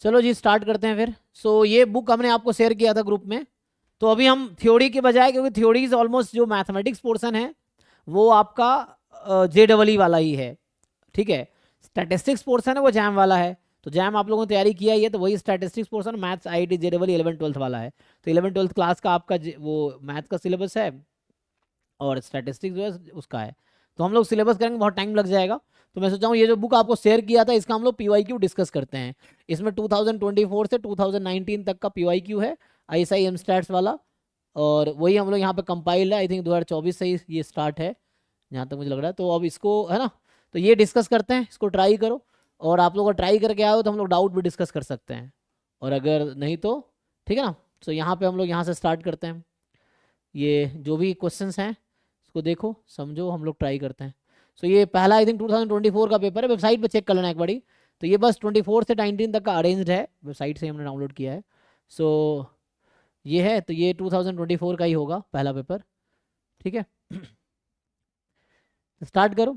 चलो जी स्टार्ट करते हैं फिर। सो ये बुक हमने आपको शेयर किया था ग्रुप में। तो अभी हम थ्योरी के बजाय, क्योंकि थ्योरी इज ऑलमोस्ट जो मैथमेटिक्स पोर्शन है वो आपका JEE वाला ही है, ठीक है। स्टैटिस्टिक्स पोर्शन है वो जैम वाला है। तो जैम आप लोगों ने तैयारी किया ही है, तो वही statistics portion maths IIT JEE 11th 12th वाला है। तो 11th 12th क्लास का आपका वो मैथ का सिलेबस है और स्टैटिस्टिक्स जो है उसका है। तो हम लोग सिलेबस करेंगे, बहुत टाइम लग जाएगा। तो मैं सोचा हूँ ये जो बुक आपको शेयर किया था इसका हम लोग PYQ डिस्कस करते हैं। इसमें 2024 से 2019 तक का PYQ है, ISI MStats वाला। और वही हम लोग यहाँ पे कंपाइल है, आई थिंक 2024 से ही ये स्टार्ट है जहाँ तक मुझे लग रहा है। तो अब इसको है ना, तो ये डिस्कस करते हैं, इसको ट्राई करो। और आप लोग ट्राई करके आए हो तो हम लोग डाउट भी डिस्कस कर सकते हैं, और अगर नहीं तो ठीक है ना। तो यहाँ पे हम लोग यहाँ से स्टार्ट करते हैं। ये जो भी क्वेश्चंस हैं इसको देखो समझो, हम लोग ट्राई करते हैं। सो ये पहला आई थिंक 2024 का पेपर है, वेबसाइट पे चेक कर लेना एक बारी। तो ये बस 24 से 19 तक का अरेंज्ड है, वेबसाइट से हमने डाउनलोड किया है। सो ये है, तो ये 2024 का ही होगा पहला पेपर, ठीक है। स्टार्ट करो।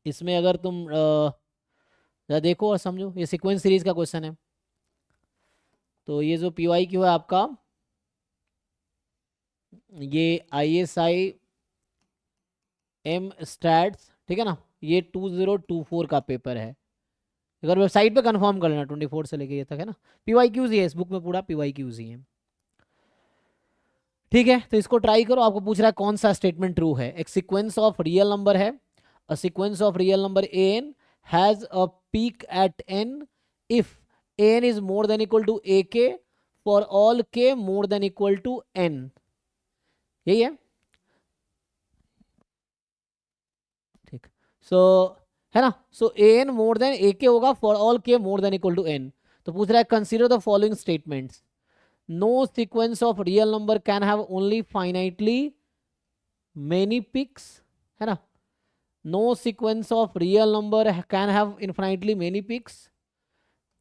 इसमें अगर तुम जरा देखो और समझो, ये सीक्वेंस सीरीज का क्वेश्चन है। तो ये जो PYQ है आपका, ये ISI MStats, ठीक है ना। ये 2024 का पेपर है, अगर वेबसाइट पे कंफर्म कर लेना 24 से लेके ये तक है ना। PYQs ही है इस बुक में, पूरा PYQs ही है, ठीक है। तो इसको ट्राई करो। आपको पूछ रहा है कौन सा स्टेटमेंट ट्रू है। एक सीक्वेंस ऑफ रियल नंबर है, a sequence of real number AN has a peak at N if AN is more than equal to AK for all K more than equal to N। यही है, ठीक। So है ना, so AN more than AK होगा for all K more than equal to N। तो पूछ रहा है consider the following statements. No sequence of real number can have only finitely many pics, है ना। No sequence of real number can have infinitely many peaks.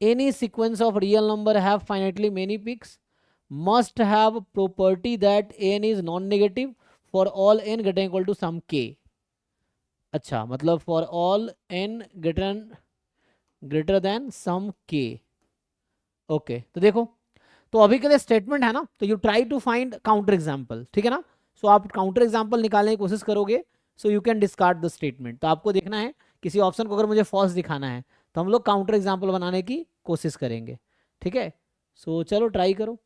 Any sequence of real number have finitely many peaks. Must have property that n is non negative for all n greater equal to some k। अच्छा, मतलब for all n greater than some k। Okay, तो देखो, तो अभी के लिए statement है ना, तो you try to find counter example, ठीक है ना। सो आप काउंटर एग्जाम्पल निकालने की कोशिश करोगे, so you can discard the statement. तो आपको देखना है किसी ऑप्शन को अगर मुझे फॉल्स दिखाना है तो हम लोग काउंटर एग्जाम्पल बनाने की कोशिश करेंगे, ठीक है। सो चलो ट्राई करो।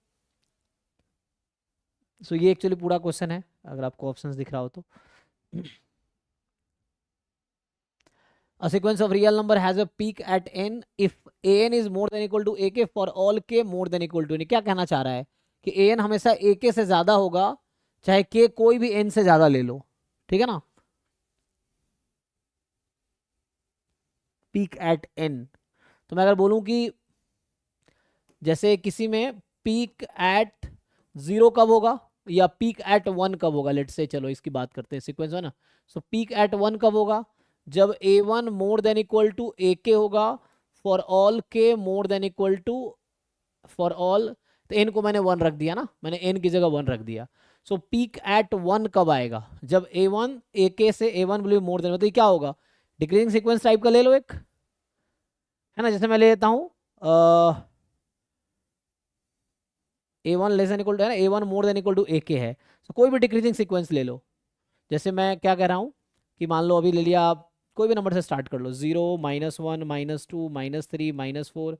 सो ये एक्चुअली पूरा क्वेश्चन है, अगर आपको ऑप्शंस दिख रहा हो तो। A sequence of real number has a peak at n if an is more than equal to ak for all k more than equal to n। क्या कहना चाह रहा है कि an हमेशा ak से ज्यादा होगा चाहे k कोई भी n से ज्यादा ले लो, ठीक है ना। पीक एट n, तो मैं अगर बोलूं कि जैसे किसी में पीक एट 0 कब होगा या पीक एट 1 कब होगा, लेट्स से चलो इसकी बात करते हैं, सीक्वेंस है ना। सो पीक एट 1 कब होगा, जब A1 more than equal to AK होगा for all K more than equal to for all. तो n को मैंने 1 रख दिया ना, मैंने n की जगह 1 रख दिया। सो पीक एट 1 कब आएगा, जब A1 AK से A1 will be more than, मतलब क्या होगा, डिक्रीजिंग सीक्वेंस टाइप का ले लो एक, है ना। जैसे मैं ले लेता हूँ A1 less than equal to, है ना, A1 more than equal to AK है। तो कोई भी डिक्रीजिंग सीक्वेंस ले लो। जैसे मैं क्या कह रहा हूँ कि मान लो अभी ले लिया आप, कोई भी नंबर से स्टार्ट कर लो, 0 -1 -2 -3 -4,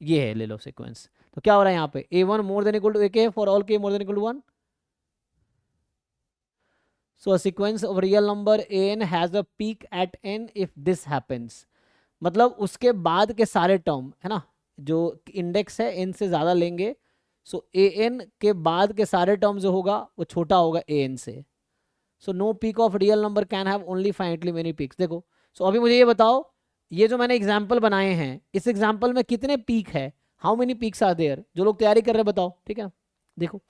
ये है, ले लो सीक्वेंस। तो क्या हो रहा है यहाँ पे, A1 more than equal to AK for all K more than equal to 1। So a sequence of real number AN has a peak at N if this happens. मतलब उसके बाद के सारे टर्म है ना, जो इंडेक्स है n से ज्यादा लेंगे। सो AN के बाद के सारे टर्म जो होगा वो छोटा होगा AN से। So no peak of real number can have only finitely many peaks. देखो, सो अभी मुझे ये बताओ, ये जो मैंने एग्जाम्पल बनाए हैं इस एग्जाम्पल में कितने पीक है, how many peaks are there. जो लोग तैयारी कर रहे हैं बताओ, ठीक है। देखो,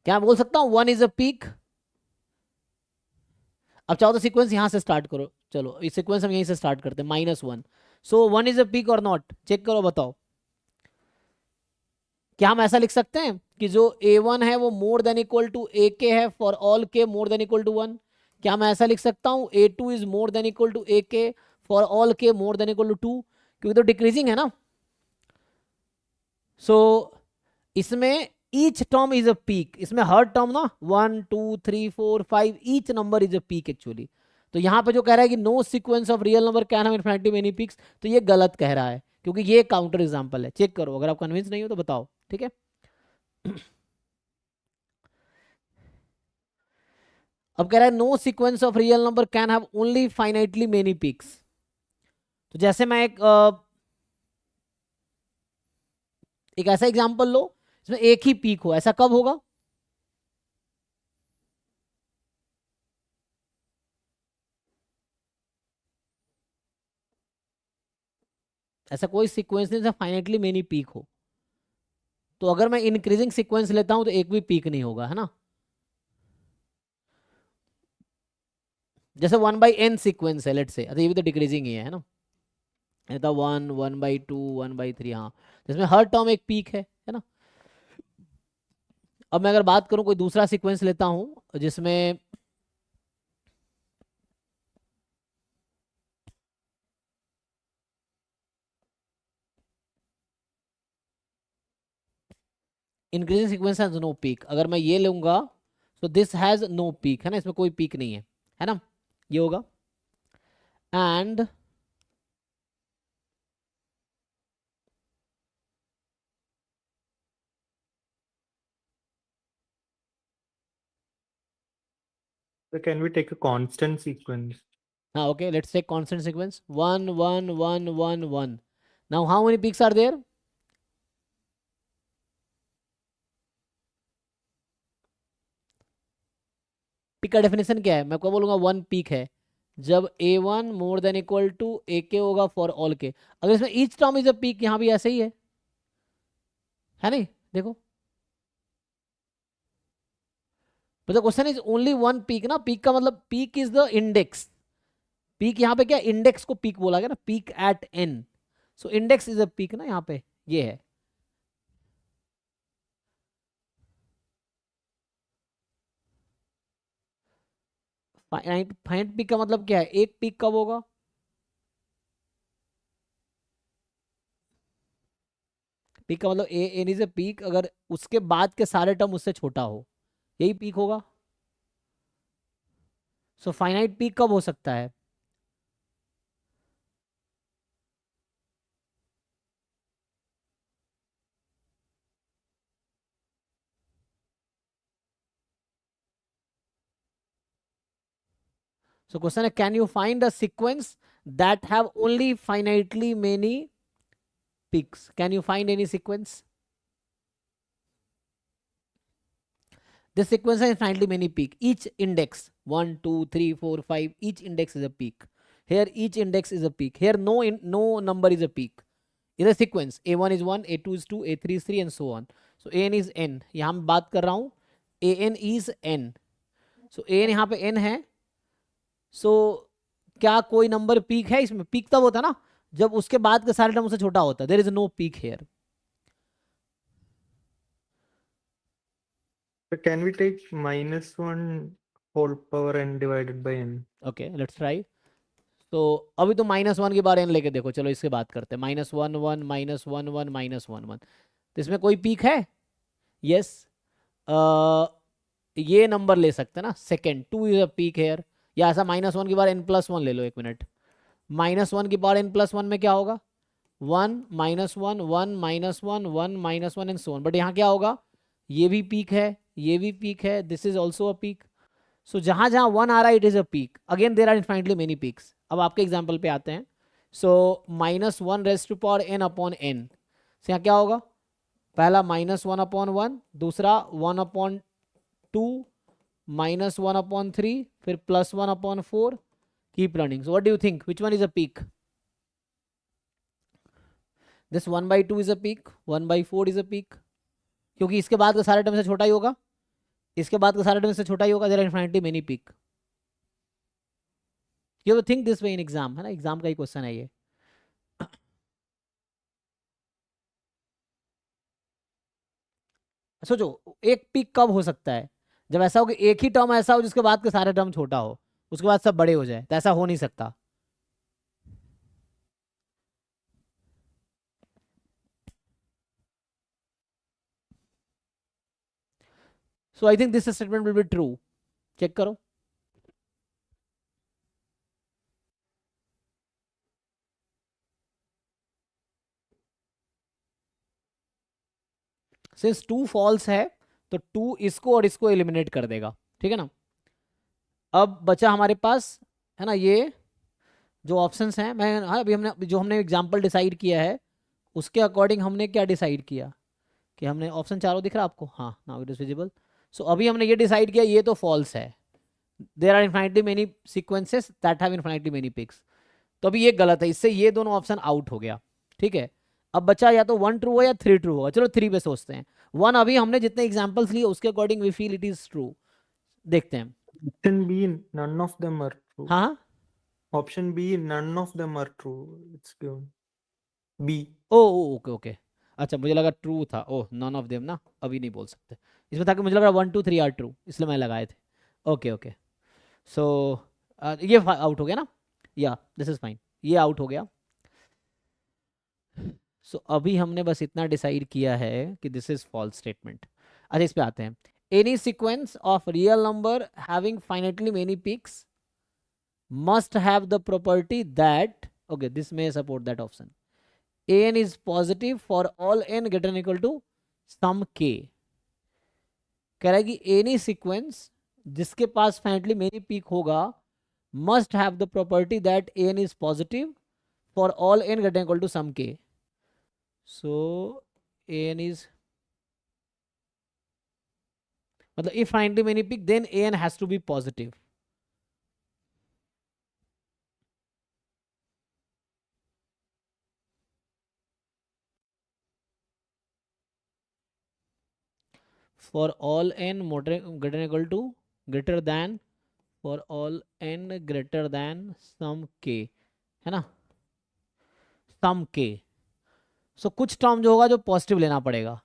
क्या बोल सकता हूँ, 1 इज अ पीक। अब चाहो तो सीक्वेंस यहां से स्टार्ट करो, चलो इस सीक्वेंस हम यहीं से स्टार्ट करते हैं, -1। सो 1 इज अ पीक और नॉट, चेक करो बताओ। क्या हम ऐसा लिख सकते हैं कि जो A1 है वो more than equal to AK है for all K more than equal to 1। क्या मैं ऐसा लिख सकता हूँ A2 is more than equal to AK for all K more than equal to 2, क्योंकि तो डिक्रीजिंग है ना। सो इसमें each term is a peak, इसमें हर टर्म ना 1 2 3 4 5 each number is a peak actually. तो यहाँ पे जो कह रहा है कि no sequence of real number can have infinitely many peaks, तो ये गलत कह रहा है, क्योंकि ये काउंटर एग्जांपल है। चेक करो, अगर आप कन्विंस नहीं हो तो बताओ, ठीक है। अब कह रहा है no sequence of real number can have only finitely many peaks. तो जैसे मैं एक ऐसा एग्जांपल लो इसमें एक ही पीक हो, ऐसा कब होगा? ऐसा कोई सीक्वेंस नहीं जैसे फाइनाइटली मेनी पीक हो। तो अगर मैं इंक्रीजिंग सीक्वेंस लेता हूं तो एक भी पीक नहीं होगा, है ना। जैसे 1/n सीक्वेंस है लेट से, ये भी तो डिक्रीजिंग ही है ना। ये तो 1 1/2 1/3, हाँ, जिसमें हर टर्म एक पीक है ना। अब मैं अगर बात करूं कोई दूसरा सीक्वेंस लेता हूं जिसमें increasing sequence has no peak, अगर मैं ये लूंगा तो दिस हैज नो पीक, है ना, इसमें कोई पीक नहीं है ना, ये होगा। And So can we take a constant sequence? हाँ, okay, let's take constant sequence 1 1 1 1 1। Now how many peaks are there? Peak का डेफिनेशन क्या है? मैं को बोलूंगा 1 पीक है जब A1 more than equal to AK होगा फॉर ऑल के। अगर इसमें each term is a peak, यहाँ भी ऐसे ही है नहीं, देखो। मतलब क्वेश्चन इज ओनली 1 पीक ना, पीक का मतलब peak is the index. Peak यहाँ पे क्या, इंडेक्स को पीक बोला गया ना, peak at n। So index is a peak ना यहाँ पे, ये है। फाइनाइट पीक का मतलब क्या है, एक पीक कब होगा? पीक का मतलब A N is a peak अगर उसके बाद के सारे टर्म उससे छोटा हो, यही पीक होगा। सो फाइनाइट पीक कब हो सकता है? सो क्वेश्चन है can you find a sequence that have only finitely many peaks, can you find any sequence? This sequence has infinitely many peak. Each index 1, 2, 3, 4, 5. Each index is a peak. Here each index is a peak. Here no number is a peak. In a sequence A1 is 1, A2 is 2, A3 is 3 and so on. So an is n. यहाँ मैं बात कर रहा हूँ an is n. So an यहाँ पे n है. So क्या कोई नंबर पीक है इसमें? पीक तब होता है ना जब उसके बाद के सारे टर्म उससे छोटा होता है. There is no peak here. So can we take -1 whole power n divided by n? Okay, let's try. तो अभी तो -1 की बार n लेके देखो, चलो इससे बात करते हैं। -1 1 -1 1 -1 1। तो इसमें कोई पीक है? यस। ये नंबर ले सकते हैं ना, second 2 is a peak here. या ऐसा -1 की बार n+1 ले लो, एक मिनट। -1 की बार n+1 में क्या होगा? 1 -1 1 -1 1 -1 एंड सो ऑन। बट यहाँ क्या होगा, ये भी पीक है, ये भी पीक है, this is also a peak. So जहां जहां 1 आ रहा है it is a peak. Again there are infinitely many peaks. अब आपके एग्जाम्पल पे आते हैं। So -1 raise to power n upon n से यहाँ क्या होगा? पहला -1 अपॉन 1, दूसरा 1 अपॉन 2, -1 अपॉन 3, फिर +1 upon 4। Keep running. So what do you think which one is a peak? This 1/2 is a peak, 1/4 is a peak, क्योंकि इसके बाद का सारे टर्म से छोटा ही होगा, इसके बाद का सारे टर्म से छोटा ही होगा। There are infinitely many peak. You think this way in exam, है ना, एग्जाम का ही क्वेश्चन है ये। सोचो एक पीक कब हो सकता है? जब ऐसा हो कि एक ही टर्म ऐसा हो जिसके बाद के सारे टर्म छोटा हो। उसके बाद सब बड़े हो जाए, तो ऐसा हो नहीं सकता। So I think this statement will be true. Check करो। सिंस टू फॉल्स है तो टू इसको और इसको एलिमिनेट कर देगा, ठीक है ना। अब बचा हमारे पास, है ना, ये जो ऑप्शंस हैं, मैं हाँ अभी हमने जो हमने एग्जांपल डिसाइड किया है उसके अकॉर्डिंग हमने क्या डिसाइड किया कि हमने ऑप्शन चारों दिख रहा है आपको, हाँ now it is visible. So अभी हमने ये डिसाइड किया ये तो फॉल्स है, there are infinitely many sequences that have infinitely many peaks. तो अभी ये गलत है, इससे ये दोनों ऑप्शन आउट हो गया, ठीक है। अब बचा या तो वन ट्रू हो या थ्री ट्रू होगा, चलो थ्री पे सोचते हैं। वन अभी हमने जितने एग्जांपल्स लिए उसके according we feel it is true, देखते हैं। Option B, none of them are true. हाँ हाँ। Option B, none of them are true. It's given. B. Oh okay okay. अच्छा मुझे लगा ट्रू था, ओह नॉन ऑफ देम ना, अभी नहीं बोल सकते। इसमें था कि मुझे लगा one two three are true, इसलिए मैं लगाए थे। Okay okay. सो ये आउट हो गया ना, या दिस इज फाइन, ये आउट हो गया। सो अभी हमने बस इतना डिसाइड किया है कि दिस इज फॉल्स स्टेटमेंट। अच्छा इस पे आते हैं। Any sequence of real number having finitely many peaks must have the property that, okay this may support that option, an is positive for all n greater than equal to sum k। कह रहा है कि any sequence जिसके पास finitely many peak होगा must have the property that an is positive for all n greater than equal to sum k। So an is, मतलब if finitely many peak then an has to be positive। for all n greater than equal to greater than, for all n greater than sum k, है ना, sum k। सो कुछ term जो होगा जो positive लेना पड़ेगा।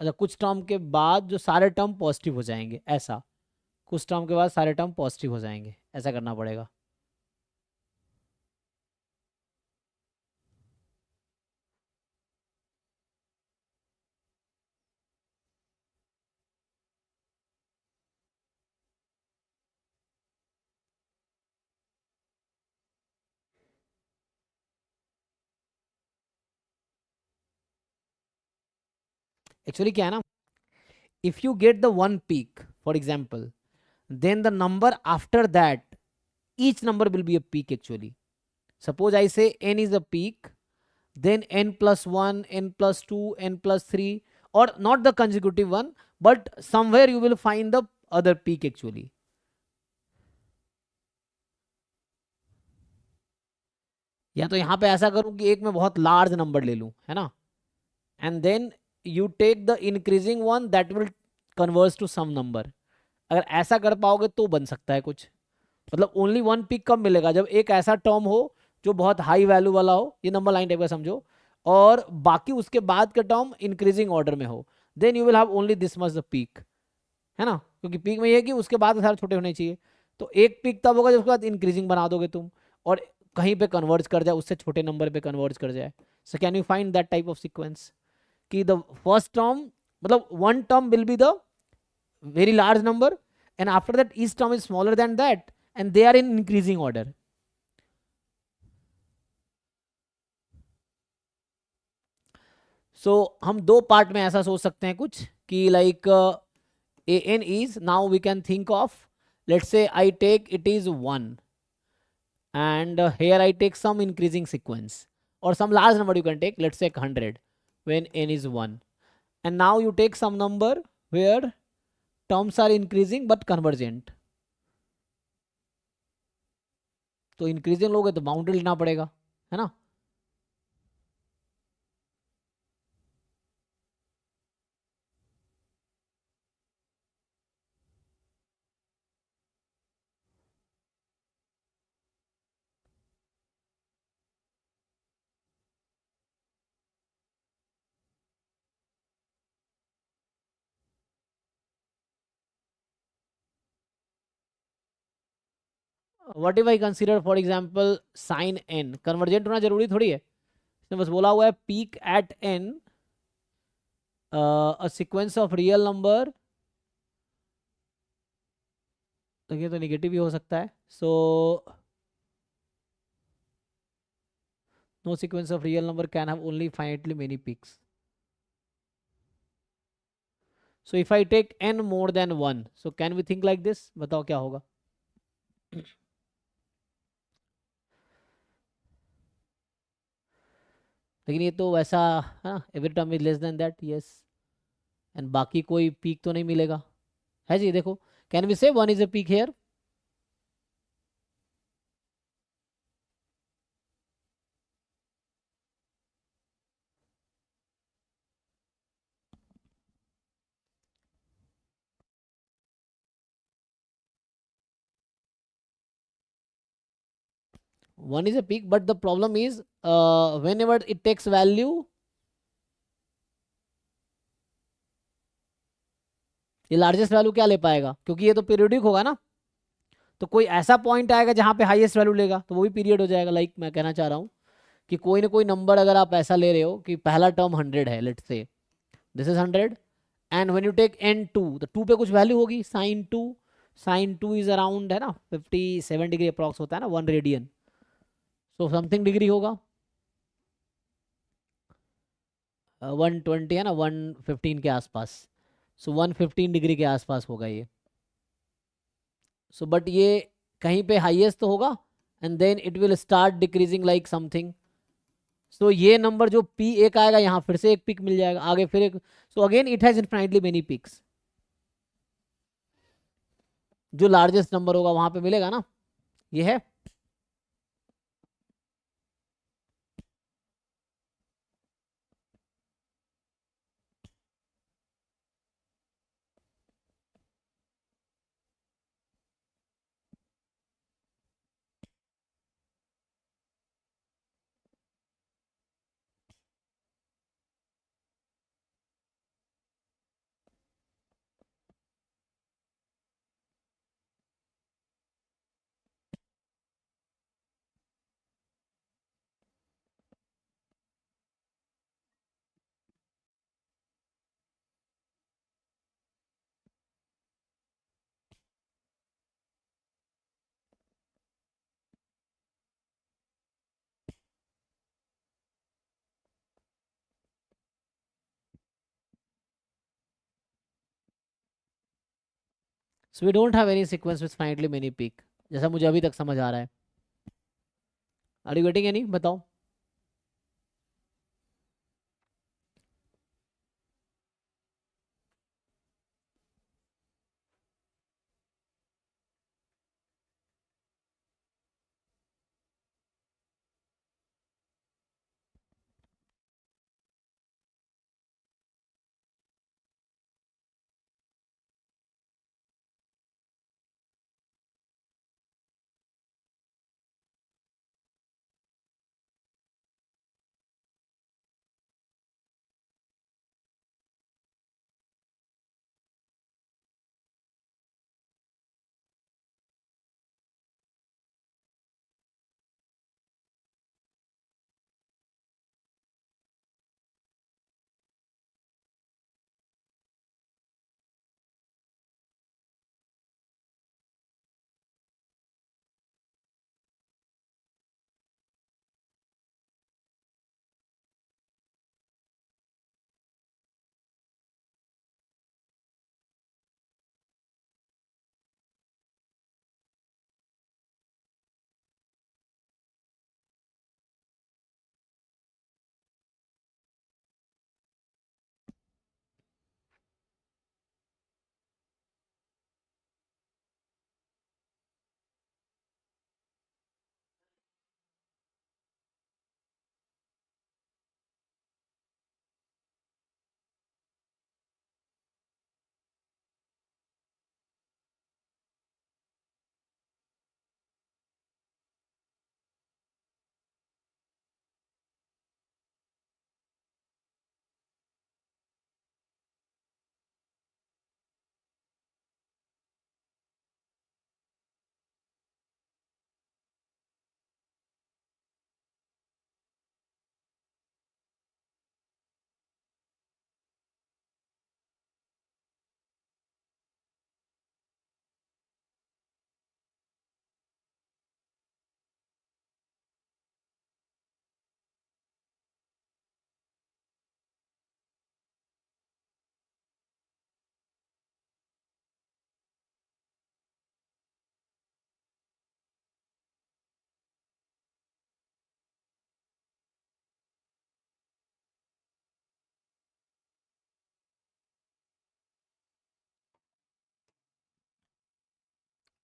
अच्छा कुछ टर्म के बाद जो सारे टर्म पॉजिटिव हो जाएंगे, ऐसा कुछ टर्म के बाद सारे टर्म पॉजिटिव हो जाएंगे, ऐसा करना पड़ेगा। एक्चुअली क्या है ना, if you get the one peak for example then the number after that each number will be a peak actually। Suppose I say n is a peak, then n plus 1, n plus 2, n plus 3, or not the consecutive one, but somewhere you will find the other peak actually। या तो यहां पे ऐसा करूं कि एक में बहुत लार्ज नंबर ले लूं, है ना, and then you take the increasing one that will converge to some number. अगर ऐसा कर पाओगे तो बन सकता है कुछ। मतलब ओनली वन पिक कब मिलेगा, जब एक ऐसा टर्म हो जो बहुत हाई वैल्यू वाला हो, ये नंबर लाइन टाइप का समझो, और बाकी उसके बाद का टर्म इंक्रीजिंग ऑर्डर में हो, then you will have only this much the peak, है ना। क्योंकि पीक में ये है कि उसके बाद सारे छोटे होने चाहिए। तो एक पीक तब होगा जब उसके बाद इंक्रीजिंग बना दोगे तुम, और कहीं पे कन्वर्ज कर जाए, उससे छोटे नंबर पे कन्वर्ज कर जाए। So can you find that type of sequence कि द फर्स्ट टर्म, मतलब one term will be the very large number, and after that each term is smaller than that, and they are in increasing order। so हम दो part में ऐसा सोच सकते हैं कुछ कि like an is, now we can think of, let's say I take it is 1, and here I take some increasing sequence or some large number you can take, let's say 100 when n is 1, and now you take some number where terms are increasing but convergent। तो increasing लोगे तो boundary लेना पड़ेगा, है ना। What if I consider for example sine n, convergent होना जरूरी थोड़ी है, इसमें बस बोला हुआ है peak at n a sequence of real number, ये तो निगेटिव भी हो सकता है, so no sequence of real number can have only finitely many peaks, so if I take n more than one, so can we think like this, बताओ क्या होगा। लेकिन ये तो वैसा है ना, every term is less than that, yes, and बाकी कोई पीक तो नहीं मिलेगा, है जी, देखो, can we say one is a peak here. One is a peak, but the problem is whenever it takes value, ये लार्जेस्ट वैल्यू क्या ले पाएगा, क्योंकि ये तो पीरियोडिक होगा ना, तो कोई ऐसा पॉइंट आएगा जहां पे हाईएस्ट वैल्यू लेगा, तो वो भी पीरियड हो जाएगा। लाइक मैं कहना चाह रहा हूँ कि कोई ना कोई नंबर अगर आप ऐसा ले रहे हो कि पहला टर्म 100 है, let's say this is 100, and when you take n two, तो टू पे कुछ वैल्यू होगी, sine two, sine two is around है ना 57 डिग्री अप्रॉक्स होता है ना 1 रेडियन, सो समथिंग डिग्री होगा, 120 है ना 115 के आसपास, सो 115 डिग्री के आसपास होगा ये, सो बट ये कहीं पे हाईएस्ट तो होगा, and then it will start decreasing like something, so ये नंबर जो पी एक आएगा यहाँ फिर से एक पिक मिल जाएगा, आगे फिर एक, so again it has infinitely many peaks, जो लार्जेस्ट नंबर होगा वहां पे मिलेगा ना, ये है। So we don't have any sequence with finitely many peak, जैसा मुझे अभी तक समझ आ रहा है। आर यू गेटिंग एनी, बताओ।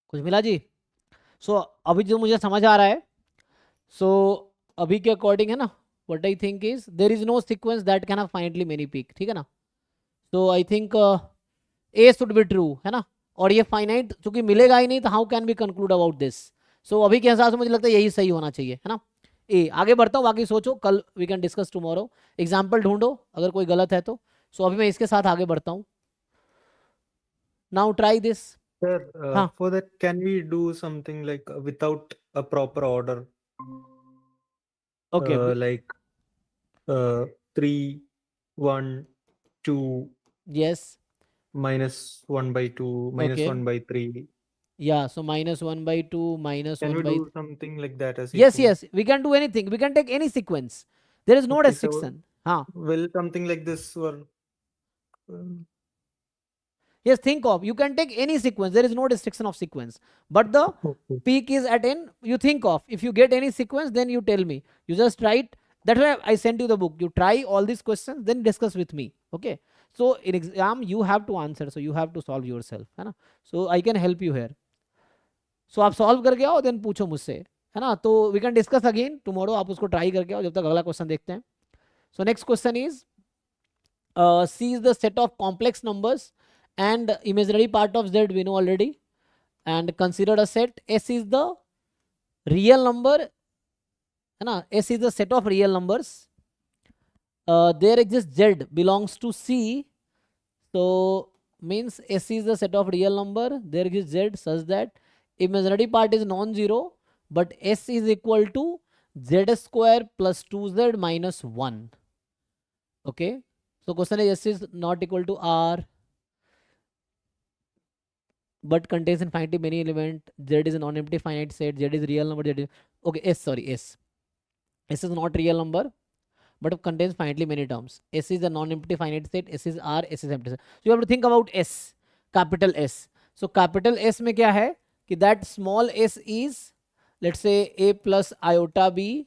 कुछ मिला जी? सो अभी जो मुझे समझ आ रहा है, सो अभी के अकॉर्डिंग है ना, what I think is there is no sequence that can have finitely many peak, ठीक है ना? So I think A should be true, है ना? और ये फाइनाइट चूंकि मिलेगा ही नहीं, तो how can we conclude about this? So अभी के हिसाब से मुझे लगता है यही सही होना चाहिए, है ना? ए, आगे बढ़ता हूँ, बाकी सोचो, कल we can discuss tomorrow. Example ढूंढो अगर कोई गलत है तो। सो अभी मैं इसके साथ आगे बढ़ता हूँ। Now try this. Sir, हाँ, for that, can we do something like without a proper order? Okay, Like 3, 1, 2, yes, minus 1 by 2, minus okay, 1 by 3. या, सो -1/2, Can we -1/3. do something like that, a Yes, sequence? yes, we can do anything. We can take any sequence. There is no Okay, so restriction. हाँ, will something like this work? Um, yes, think of. You can take any sequence. There is no restriction of sequence. But the Okay. peak is at n. You think of. If you get any sequence, then you tell me. You just write. That's why I sent you the book. You try all these questions, then discuss with me. Okay. So in exam, you have to answer. So you have to solve yourself. है ना? So I can help you here. So आप solve करके आओ, then पूछो मुझसे, है ना? तो we can discuss again tomorrow. आप उसको try करके आओ, जब तक अगला क्वेश्चन देखते हैं. So next question is, C is the set of complex numbers and imaginary part of Z we know already, and consider a set. S is the real number, है ना? S is the set of real numbers. There exists Z belongs to C, so means S is the set of real number. There exists Z such that imaginary part is non-zero, but S is equal to Z square plus 2Z minus 1. Okay. So question is S is not equal to R, but contains infinitely many element. Z is a non-empty finite set. Z is real number. Z is okay. S, sorry, S. S is not real number, but contains finitely many terms. S is a non-empty finite set. S is R. S is empty set. So you have to think about S, capital S. So capital S में क्या है कि that small s is, let's say, a plus iota b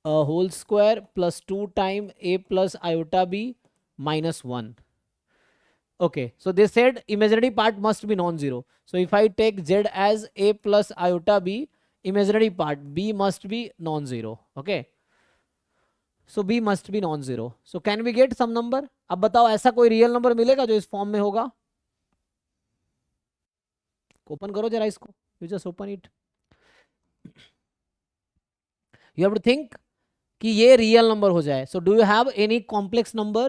whole square plus 2 times a plus iota b minus 1. Okay, so they said imaginary part must be non-zero. So if I take Z as a plus iota b, imaginary part b must be non-zero. Okay, so b must be non-zero. So can we get some number? अब बताओ ऐसा कोई real number मिलेगा जो इस form में होगा? Open करो जरा इसको. You just open it. You have to think कि ये रियल नंबर हो जाए. So do you have any complex number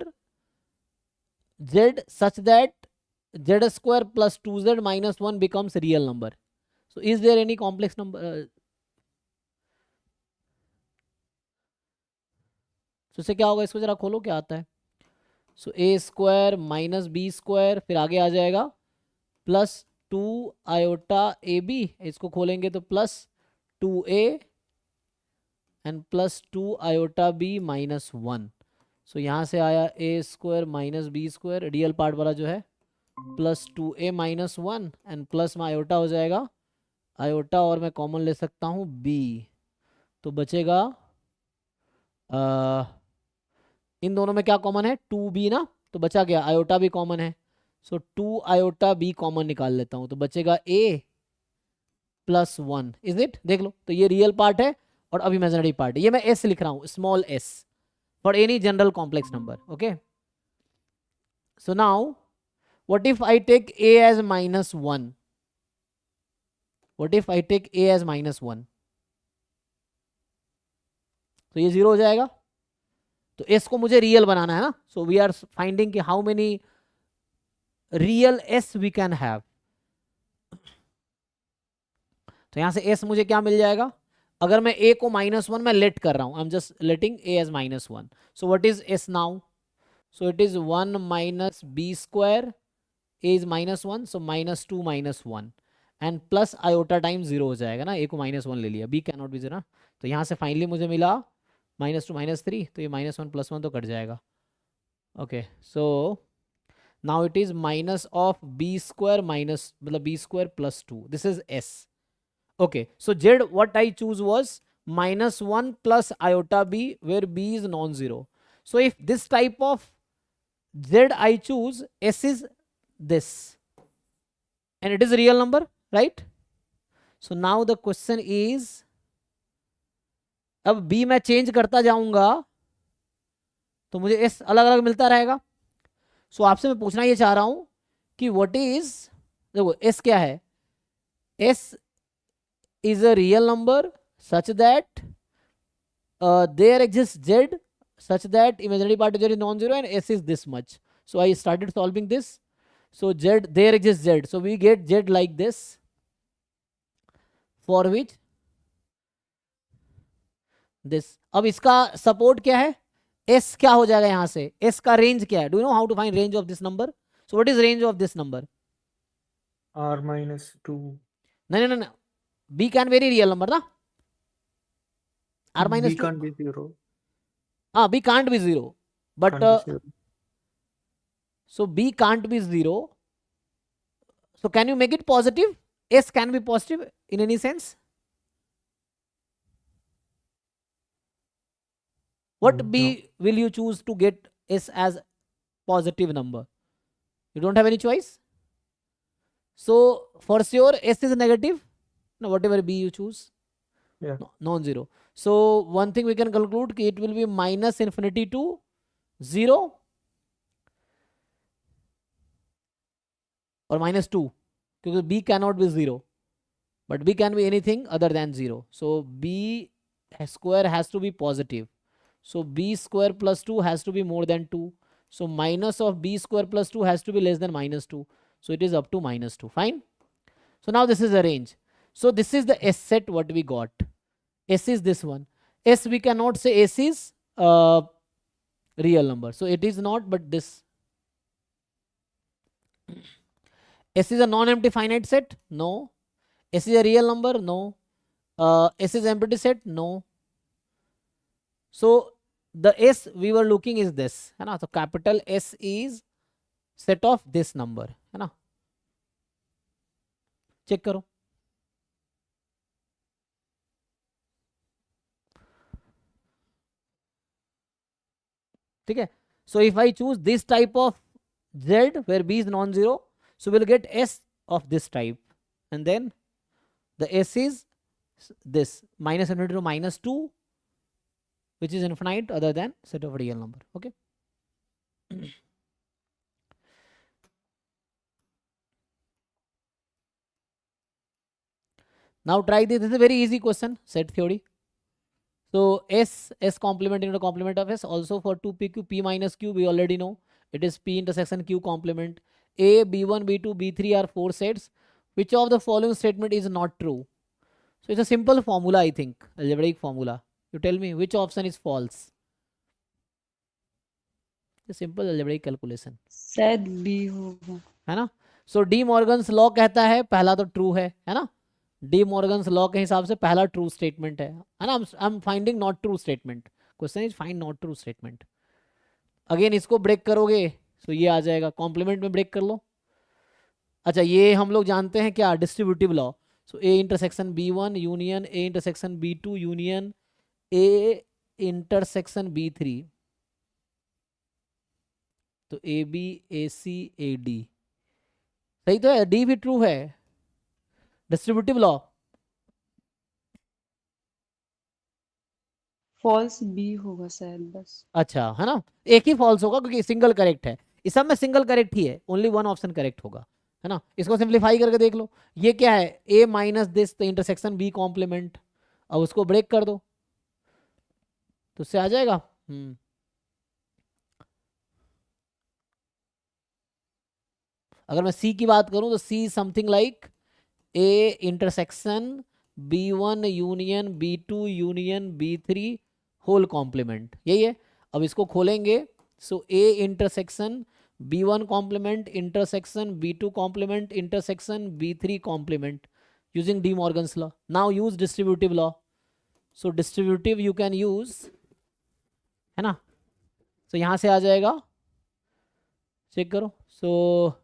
Z such that Z square plus 2Z minus 1 becomes a real number? So is there any complex number? So से क्या होगा, इसको जरा खोलो क्या आता है. सो ए स्क्वायर माइनस बी स्क्वायर, फिर आगे आ जाएगा प्लस 2 आयोटा ए बी, इसको खोलेंगे तो plus 2a and plus 2 iota B minus 1. So यहाँ से आया A square minus B square, real part वाला जो है, plus 2a minus 1 and plus में आयोटा हो जाएगा आयोटा, और मैं कॉमन ले सकता हूँ b, तो बचेगा इन दोनों में क्या कॉमन है, 2b ना, तो बचा गया आयोटा भी कॉमन है. सो 2 आयोटा b कॉमन निकाल लेता हूँ, तो बचेगा a प्लस 1. Is it? देख लो, तो ये रियल पार्ट है और अब इमेजिनरी पार्ट है. ये मैं s लिख रहा हूँ, small s, for any general complex number. Okay, so now what if I take a as minus 1? What if I take a as minus 1? तो ये 0 हो जाएगा. तो s को मुझे रियल बनाना है ना. सो वी आर फाइंडिंग कि how many real s we can have. तो यहां से s मुझे क्या मिल जाएगा, अगर मैं a को -1 में लेट कर रहा हूं, I am just letting a as -1. So what is s now? So it is 1 minus b square, a is -1, so -2 -1 and plus iota time 0 हो जाएगा ना, a को -1 ले लिया, b कैन नॉट बी 0. तो यहाँ से फाइनली मुझे मिला -2 -3, तो ये -1 + 1 तो कट जाएगा. Okay, so now it is minus of b square minus मतलब b square plus 2. This is s. Okay, so z what I choose was -1 plus iota b where b is non-zero. So if this type of z I choose, s is this and it is a real number, right? So now the question is, अब B मैं change करता जाऊंगा तो मुझे S अलग अलग मिलता रहेगा। सो आपसे मैं पूछना ये चाह रहा हूं कि व्हाट इज, देखो एस क्या है, S is a real number such that there exists z such that imaginary part of z is non-zero and s is this much. So I started solving this. So z, there exists z, so we get z like this, for which this. अब इसका support क्या है, s क्या हो जाएगा यहां से, s का रेंज क्या है, do you know how to find range of this number? So what is range of this number? R minus 2. नहीं नहीं नहीं, b can vary real number ना, r B minus 2, can't be 0. हाँ b can't be 0, but Can't be 0. so b can't be 0. So can you make it positive? S can be positive in any sense? What No. B will you choose to get S as positive number? You don't have any choice. So for sure S is negative. No, whatever B you choose. Yeah. No, non-zero. So one thing we can conclude, it will be minus infinity to 0 or minus 2, because B cannot be 0, but B can be anything other than 0. So B square has to be positive. So b square plus 2 has to be more than 2. So minus of b square plus 2 has to be less than minus 2. So it is up to minus 2. Fine. So now this is a range. So this is the S set what we got. S is this one. S we cannot say S is real number. So it is not, but this. S is a non-empty finite set? No. S is a real number? No. S is empty set? No. So the S we were looking is this, है ना? So capital S is set of this number, है ना? Check करो, ठीक है? So if I choose this type of Z where B is non-zero, so we'll get S of this type, and then the S is this minus infinity to minus 2, which is infinite other than set of real number. Okay. Now try this. This is a very easy question, set theory. So S complement into complement of S, also for 2pq, p minus q, we already know it is p intersection q complement. A, b1, b2, b3 are 4 sets. Which of the following statement is not true? So it's a simple formula, I think, algebraic formula. You tell me which option is false. A simple algebraic calculation. शायद B होगा, है ना? So D Morgan's law कहता है पहला तो true है ना? डी मॉर्गन्स लॉ के हिसाब से पहला ट्रू स्टेटमेंट है ना? I am finding not true statement. Question is find not true statement. Again इसको ब्रेक करोगे तो ये आ जाएगा, कॉम्प्लीमेंट में ब्रेक कर लो. अच्छा ये हम लोग जानते हैं क्या, distributive law. So A intersection b1 union A intersection b2 union A intersection b3, तो A B A C A D सही तो है, डी भी ट्रू है. डिस्ट्रीब्यूटिव लॉ फॉल्स B होगा शायद बस. अच्छा है ना, एक ही फॉल्स होगा क्योंकि सिंगल करेक्ट है. इस सब में सिंगल करेक्ट ही है, ओनली वन ऑप्शन करेक्ट होगा, है ना? इसको सिंप्लीफाई करके देख लो. ये क्या है, A minus this the intersection B complement. अब उसको ब्रेक कर दो तो उससे आ जाएगा. अगर मैं सी की बात करूं तो see something like A intersection b1 union b2 union b3 whole complement, यही है. अब इसको खोलेंगे. So A intersection b1 complement intersection b2 complement intersection b3 complement using De Morgan's law. Now use distributive law. So distributive you can use, है ना? सो यहां से आ जाएगा, चेक करो. सो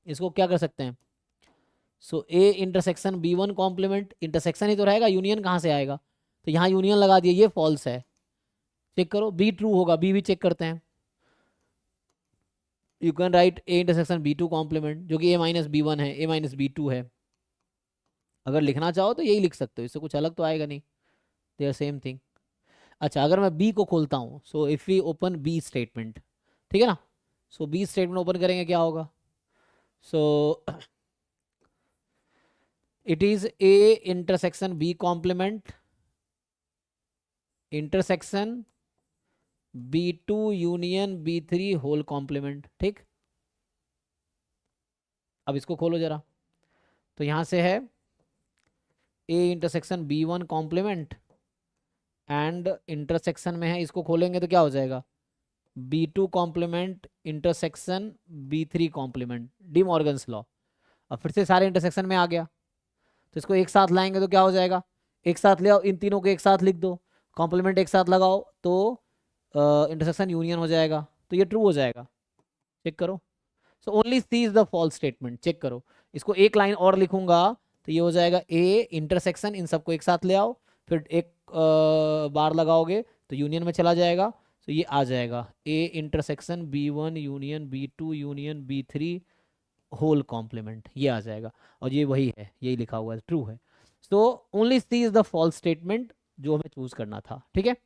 इसको क्या कर सकते हैं. So A intersection b1 complement, intersection ही तो रहेगा, यूनियन कहाँ से आएगा, तो यहाँ यूनियन लगा दिया, ये फॉल्स है. चेक करो, बी ट्रू होगा, बी भी चेक करते हैं। You can write A intersection B two complement, जो कि ए माइनस बी वन है, ए माइनस बी टू है। अगर लिखना चाहो तो यही लिख सकते हो, इससे कुछ अलग तो आएगा नहीं, दे आर सेम थिंग। अच्छा, अगर मैं बी को खोलता हूँ, so if we open B statement, ठीक है ना, सो बी स्टेटमेंट ओपन करेंगे, क्या होगा? So it is A intersection B complement intersection B2 union B3 whole complement, ठीक। अब इसको खोलो जरा, तो यहां से है A intersection B1 complement and intersection में है, इसको खोलेंगे तो क्या हो जाएगा? B2 complement intersection B3 complement, De Morgan's law. अब फिर से सारे इंटरसेक्शन में आ गया, तो इसको एक साथ लाएंगे तो क्या हो जाएगा? एक साथ ले आओ, इन तीनों को एक साथ लिख दो, कॉम्प्लीमेंट एक साथ लगाओ तो इंटरसेक्शन यूनियन हो जाएगा, तो ये ट्रू हो जाएगा। चेक करो, so only C is the false statement. Check करो, इसको एक लाइन और लिखूंगा तो ये हो जाएगा ए इंटरसेक्शन, इन सबको एक साथ ले आओ, फिर एक बार लगाओगे तो यूनियन में चला जाएगा, तो ये आ जाएगा A intersection B1 union B2 union B3 whole complement, ये आ जाएगा। और ये वही है, यही लिखा हुआ है, ट्रू है। So only C is the false statement जो हमें चूज करना था, ठीक है।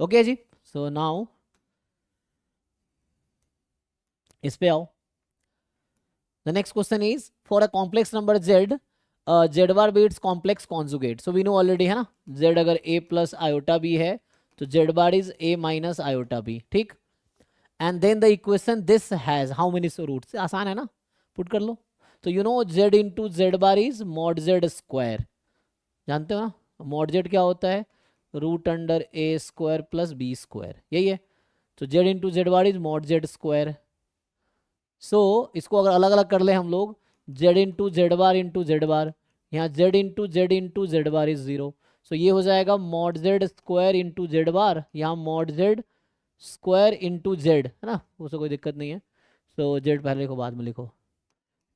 ओके जी, सो नाउ इस पे आओ। The next question is for a complex number z z bar be it's complex conjugate. So we know already, है ना, z अगर a प्लस आयोटा b है तो z bar is a minus iota b, ठीक। And then the equation this has how many roots, आसान है ना, put कर लो। तो you know z into Z bar is mod z square, जानते हो ना, मॉड z क्या होता है? Root under a square plus b square, यही है। तो z into Z bar is mod z square. So इसको अगर अलग अलग कर ले हम लोग, z इंटू जेड बार, यहाँ z into Z bar is 0, so ये हो जाएगा mod z square into Z bar, यहाँ mod z square into Z, है ना, उससे कोई दिक्कत नहीं है। सो z पहले लिखो बाद में लिखो,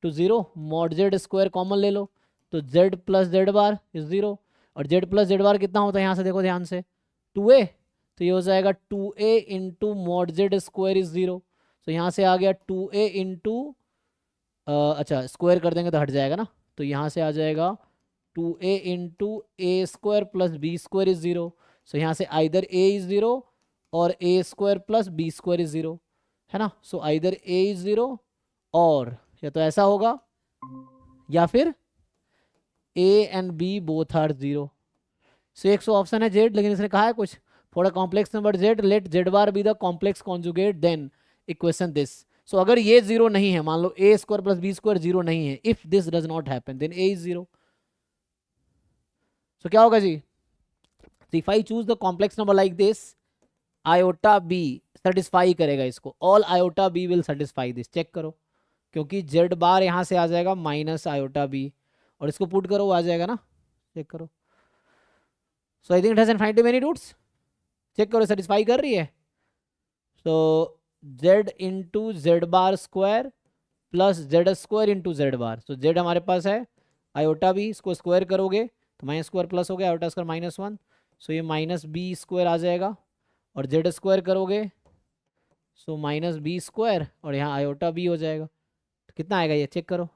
to 0, mod z square common ले लो, तो z plus z bar is 0, और z प्लस जेड बार कितना होता है यहाँ से देखो ध्यान से, 2a, तो ये हो जाएगा 2a into mod z square is 0, तो यहाँ से आ गया 2a इंटू, अच्छा स्क्वायर कर देंगे तो हट जाएगा ना, तो यहाँ से आ जाएगा 2a into a square plus B square is 0, सो यहाँ से आइदर a इज 0 और a square plus B square is 0, है ना। सो आइदर a इज 0 और या तो ऐसा होगा या फिर a and b both are 0। So एक ऑप्शन है z, लेकिन इसने कहा है कुछ for a complex number z let z bar be the complex conjugate then equation this. So अगर ये 0 नहीं है, मान लो a square plus B square 0 नहीं है, if this does not happen then a is 0। So क्या होगा जी? If I choose the complex number like this, iota b satisfy करेगा इसको, all iota b will satisfy this. Check करो, क्योंकि z बार यहाँ से आ जाएगा माइनस आयोटा b, और इसको पुट करो, आ जाएगा ना, चेक करो। So I think it has infinitely many roots, check करो सेटिस्फाई कर रही है। So z into Z bar square plus Z square into Z bar, so z हमारे पास है आयोटा b, इसको स्क्वायर करोगे तो माइनस स्क्वायर प्लस हो गया, आयोटा स्क्वायर -1, सो ये माइनस बी स्क्वायर आ जाएगा, और जेड स्क्वायर करोगे सो माइनस बी स्क्वायर, और यहाँ आयोटा b हो जाएगा, तो कितना आएगा ये चेक करो।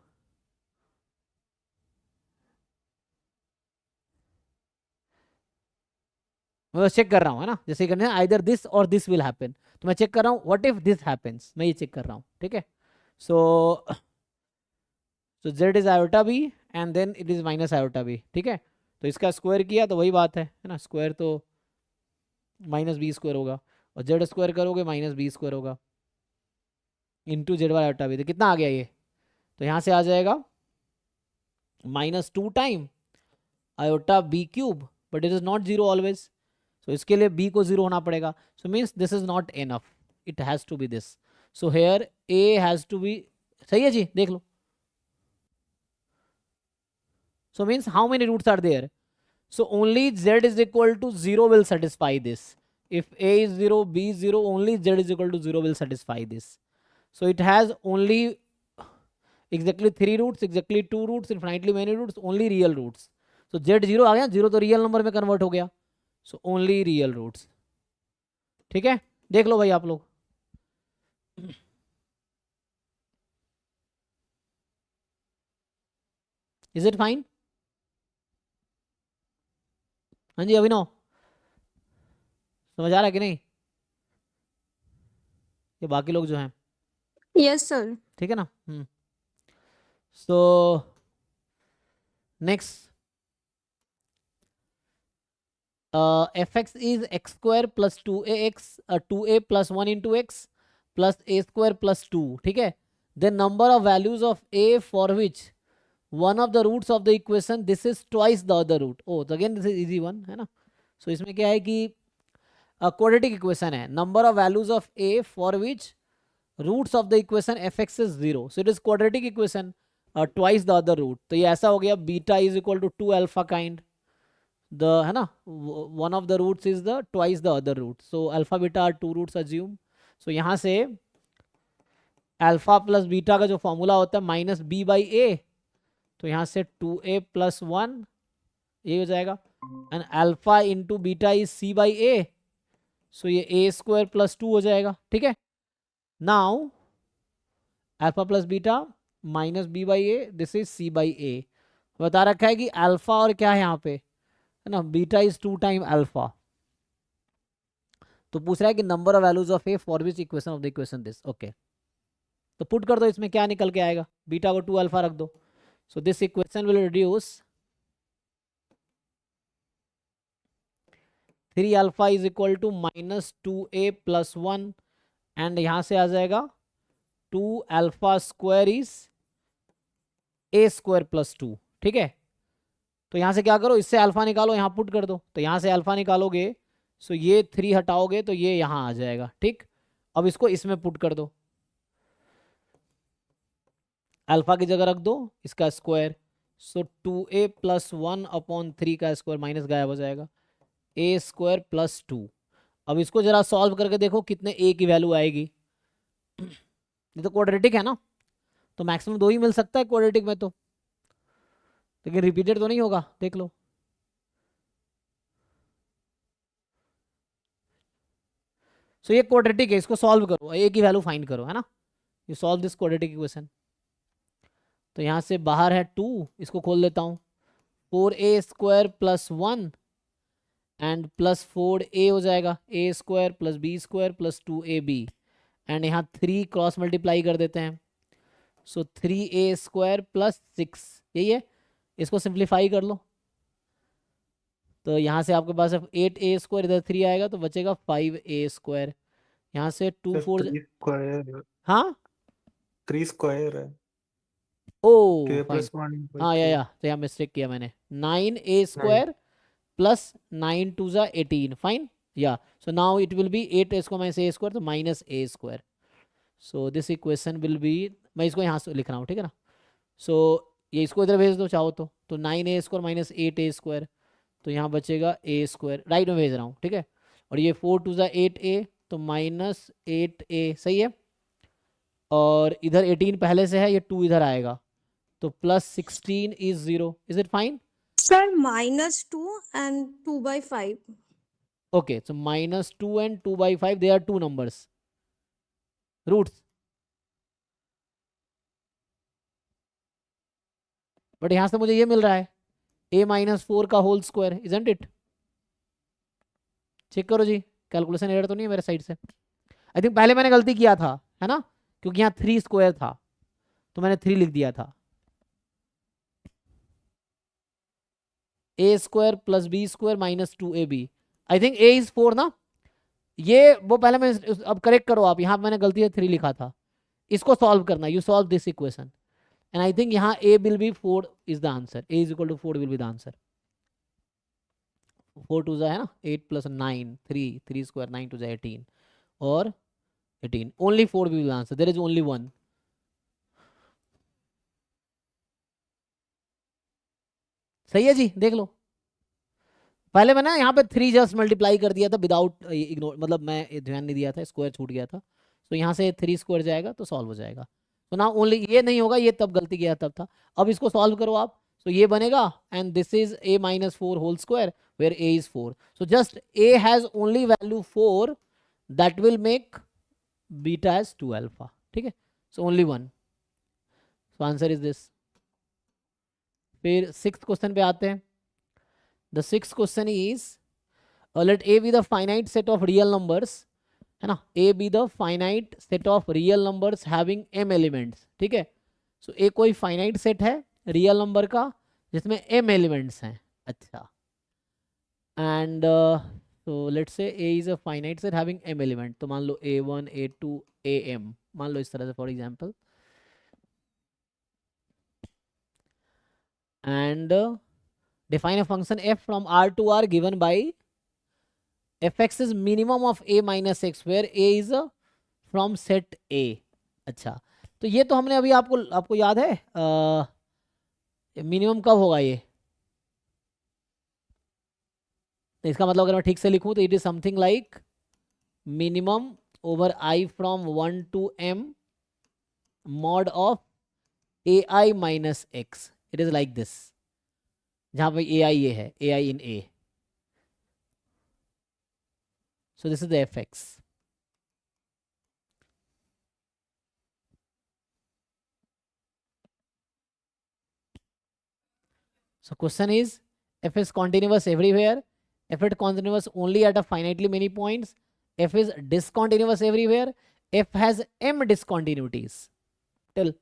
मैं बस चेक कर रहा हूँ, है ना, जैसे करने आइदर दिस और दिस विल हैपन, तो मैं चेक कर रहा हूँ व्हाट इफ दिस हैपेंस, मैं ये चेक कर रहा हूँ, ठीक है। So z is iota b and then it is minus iota b, ठीक है। तो इसका स्क्वायर किया तो वही बात है ना, स्क्वायर तो माइनस बी स्क्वायर होगा, और जेड स्क्वायर करोगे माइनस बी स्क्वायर होगा इंटू जेड बार आयोटा b, तो कितना आ गया ये? तो यहाँ से आ जाएगा -2 time iota b cube, but it is not 0 always, so इसके लिए b को 0 होना पड़ेगा, सो means this is not enough, it has to be this. So here a has to be, सही है जी, देख लो। So means how many roots are there? So only z is equal to 0 will satisfy this. If a is 0, b is 0, only z is equal to 0 will satisfy this. So it has only exactly 3 roots, exactly 2 roots, infinitely many roots, only real roots. So z 0 आ गया, 0 तो real number में convert हो गया, so only real roots. ठीक है, देख लो भाई आप लोग। Is it fine? हाँ जी अभिनव, समझ आ रहा है कि नहीं? ये बाकी लोग जो हैं, यस सर। ठीक है ना? So next, fx is x square plus 2ax 2a plus 1 into x plus a square plus 2, ठीक है? Then number of values of a for which one of the roots of the equation this is twice the other root. Oh, so again this is easy one है ना? So इसमें क्या है कि quadratic equation है, number of values of a for which roots of the equation fx is 0. So it is quadratic equation, twice the other root. तो ये ऐसा हो गया, beta is equal to 2 alpha kind, the है ना, one of the roots is the twice the other root. So alpha beta are two roots assume. So यहाँ से alpha plus beta का जो फॉर्मूला होता है माइनस बी बाई ए, तो यहाँ से 2a प्लस 1 ये हो जाएगा, and alpha into beta is C by A, so ये ए स्क्वायर प्लस 2 हो जाएगा। ठीक है, now alpha plus beta minus B by A, this is C by A. बता रखा है कि अल्फा और क्या है यहाँ पे, है ना, बीटा इज 2 टाइम अल्फा। तो पूछ रहा है कि number of values of a for which equation of the equation this. Okay, तो पुट कर दो, इसमें क्या निकल के आएगा, बीटा को 2 अल्फा रख दो। So this equation will reduce 3 alpha is equal to minus 2a plus 1, and यहां से आ जाएगा 2 alpha square is a square plus 2। ठीक है, तो यहां से क्या करो, इससे अल्फा निकालो, यहां पुट कर दो। तो यहां से अल्फा निकालोगे, सो ये 3 हटाओगे तो ये यहां आ जाएगा। ठीक, अब इसको इसमें पुट कर दो, अल्फा की जगह रख दो इसका स्क्वायर, सो 2a प्लस 1 अपॉन 3 का स्क्वायर, माइनस गायब हो जाएगा, a स्क्वायर प्लस 2। अब इसको जरा सॉल्व करके देखो कितने a की वैल्यू आएगी। ये तो क्वाड्रेटिक है ना, तो मैक्सिमम 2 ही मिल सकता है क्वाड्रेटिक में, तो लेकिन रिपीटेड तो नहीं होगा, देख लो। सो ये क्वाड्रेटिक है, इसको सॉल्व करो, a की वैल्यू फाइंड करो, है ना। You solve this quadratic equation. तो यहाँ से बाहर है 2, इसको खोल देता हूँ, 4a square plus 1 and plus 4a हो जाएगा, a square plus b square plus 2ab, and यहाँ 3 क्रॉस मल्टीप्लाई कर देते हैं, सो 3a स्क्वायर प्लस 6, यही है। इसको सिंप्लीफाई कर लो, तो यहाँ से आपके पास 8a स्क्वायर, इधर 3 आएगा तो बचेगा 5a स्क्वायर। यहाँ से 2 4 स्क्वायर, हाँ 3 स्क्वायर है, ओ k फाइन, plus 1 by हाँ 3. या तो यहाँ मिस्टेक किया मैंने, 9a स्क्वायर प्लस 9 2 जा 18, फाइन या। So now it will be 8 इसको माइनस a स्क्वायर, तो minus a square. So this equation will be, मैं इसको यहाँ से लिख रहा हूँ, ठीक है ना। सो ये इसको इधर भेज दो चाहो तो 9a square minus 8a square, तो यहाँ बचेगा a स्क्वायर, राइट में भेज रहा हूँ, ठीक है। और ये 4 2 जा 8a, तो माइनस 8a, सही है। और इधर 18 पहले से है, ये 2 इधर आएगा, तो plus 16 is 0। Is it fine? Sir -2 and 2/5. Okay, so -2 and 2/5, they are two numbers, roots. But यहां से मुझे ये मिल रहा है a-4 का होल स्क्वायर, इजंट इट? चेक करो जी, कैलकुलेशन एरर तो नहीं है मेरे साइड से। आई थिंक पहले मैंने गलती किया था, है ना, क्योंकि यहाँ 3 स्क्वायर था तो मैंने 3 लिख दिया था। a square plus b square minus 2ab, I think a is 4 ना, ये वो पहले मैं, अब करेक्ट करो आप, यहाँ मैंने गलती से 3 लिखा था। इसको सॉल्व करना, you solve this equation, and I think यहाँ a will be 4 is the answer, a is equal to 4 will be the answer. 4 2 है ना 8 प्लस 9 3 स्क्वायर 9 2 18 और 18, only 4 will be the answer, there is only 1। सही है जी, देख लो। पहले मैंने यहाँ पे 3 जस्ट मल्टीप्लाई कर दिया था विदाउट इग्नोर, मतलब मैं ध्यान नहीं दिया था, स्क्वायर छूट गया था। तो यहाँ से 3 स्क्वायर जाएगा तो सॉल्व हो जाएगा। तो ना ओनली ये नहीं होगा, ये तब गलती किया तब था। अब इसको सॉल्व करो आप, तो ये बनेगा, and this is a-4 whole square where a is 4. So just a has only value 4, that will make beta as 2 alpha. ठीक है, so only one. So answer is this. फिर सिक्स्थ क्वेश्चन पे आते हैं. The sixth question is let a be the finite set of real numbers, है ना, a be the finite set of real numbers having m elements. ठीक है, so a कोई finite set है रियल नंबर का जिसमें m एलिमेंट्स हैं. अच्छा, and so let's say a is a finite set having m element. तो मान लो a1 a2 am, मान लो इस तरह से for example. And define a function f from r to r given by fx is minimum of a minus x where a is from set a. अच्छा, तो ये तो हमने अभी आपको याद है मिनिमम कब होगा ये. तो इसका मतलब अगर मैं ठीक से लिखूं तो it is something like minimum over I from 1 to m mod of A I minus X. It is like this, जहां पे ए आई ये है, A I in A. So this is the F X. So question is, f is continuous everywhere, f is continuous only at a finitely many points, f is discontinuous everywhere, f has m discontinuities. Tell.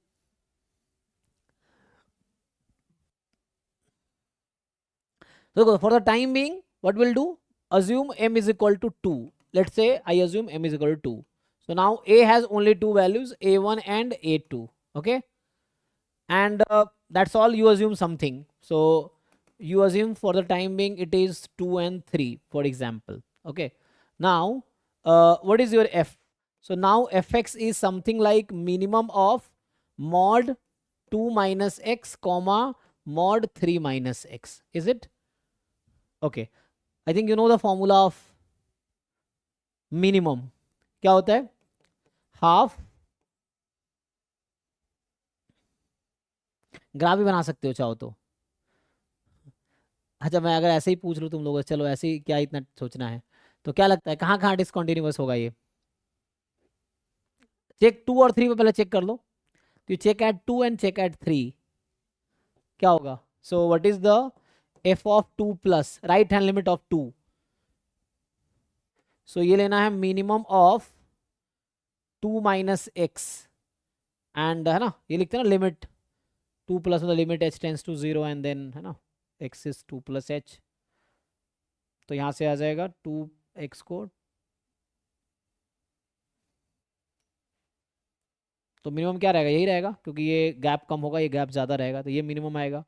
So for the time being, what we'll do, assume m is equal to 2. Let's say I assume m is equal to 2. So now a has only two values, a1 and a2. Okay, and that's all. You assume something. So you assume for the time being it is 2 and 3, for example. Okay, now what is your f? So now fx is something like minimum of mod 2 minus x comma mod 3 minus x. Is it? Okay, I think you know the formula of minimum. क्या होता है? Half. Graph भी बना सकते हो चाहो तो. अच्छा, मैं अगर ऐसे ही पूछ लूँ तुम लोगों से, चलो ऐसे ही, क्या इतना सोचना है, तो क्या लगता है कहाँ कहाँ डिसकंटिन्यूअस होगा ये? चेक 2 और 3 पे पहले चेक कर लो. तो check at 2 and check at 3, क्या होगा? So what is the f of 2 plus right hand limit of 2? So ये लेना है minimum of 2 minus x and, है ना, ये लिखते हैं ना लिमिट 2 प्लस मतलब limit h tends to 0 and then, है ना, x is 2 plus h. तो यहां से आ जाएगा 2x को, तो मिनिमम क्या रहेगा? यही रहेगा, क्योंकि ये गैप कम होगा, ये गैप ज़्यादा रहेगा, तो ये मिनिमम आएगा.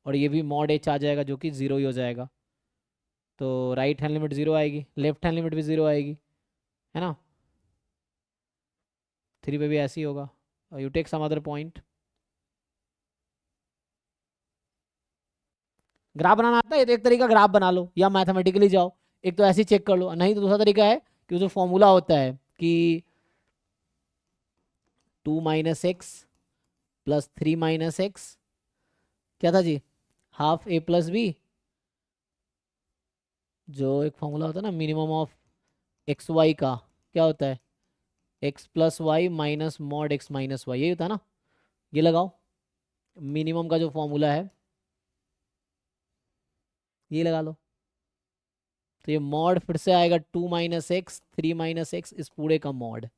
और ये भी मॉड h आ जाएगा जो कि 0 ही हो जाएगा. तो राइट हैंड लिमिट 0 आएगी, लेफ्ट हैंड लिमिट भी 0 आएगी, है ना. 3 पे भी ऐसे ही होगा. You take some other point. Graph बनाना आता है तो एक तरीका ग्राफ बना लो, या मैथमेटिकली जाओ, एक तो ऐसे ही चेक कर लो. नहीं तो दूसरा तरीका है कि जो फॉर्मूला होता है कि 2 minus x plus 3 minus x, क्या था जी? हाफ ए प्लस बी. जो एक फॉर्मूला होता है ना मिनिमम ऑफ एक्स वाई का, क्या होता है? X plus y minus mod x minus y, यही होता है ना. ये लगाओ मिनिमम का जो फॉर्मूला है, ये लगा लो. तो ये मॉड फिर से आएगा 2 माइनस एक्स 3 माइनस एक्स, इस पूरे का मॉड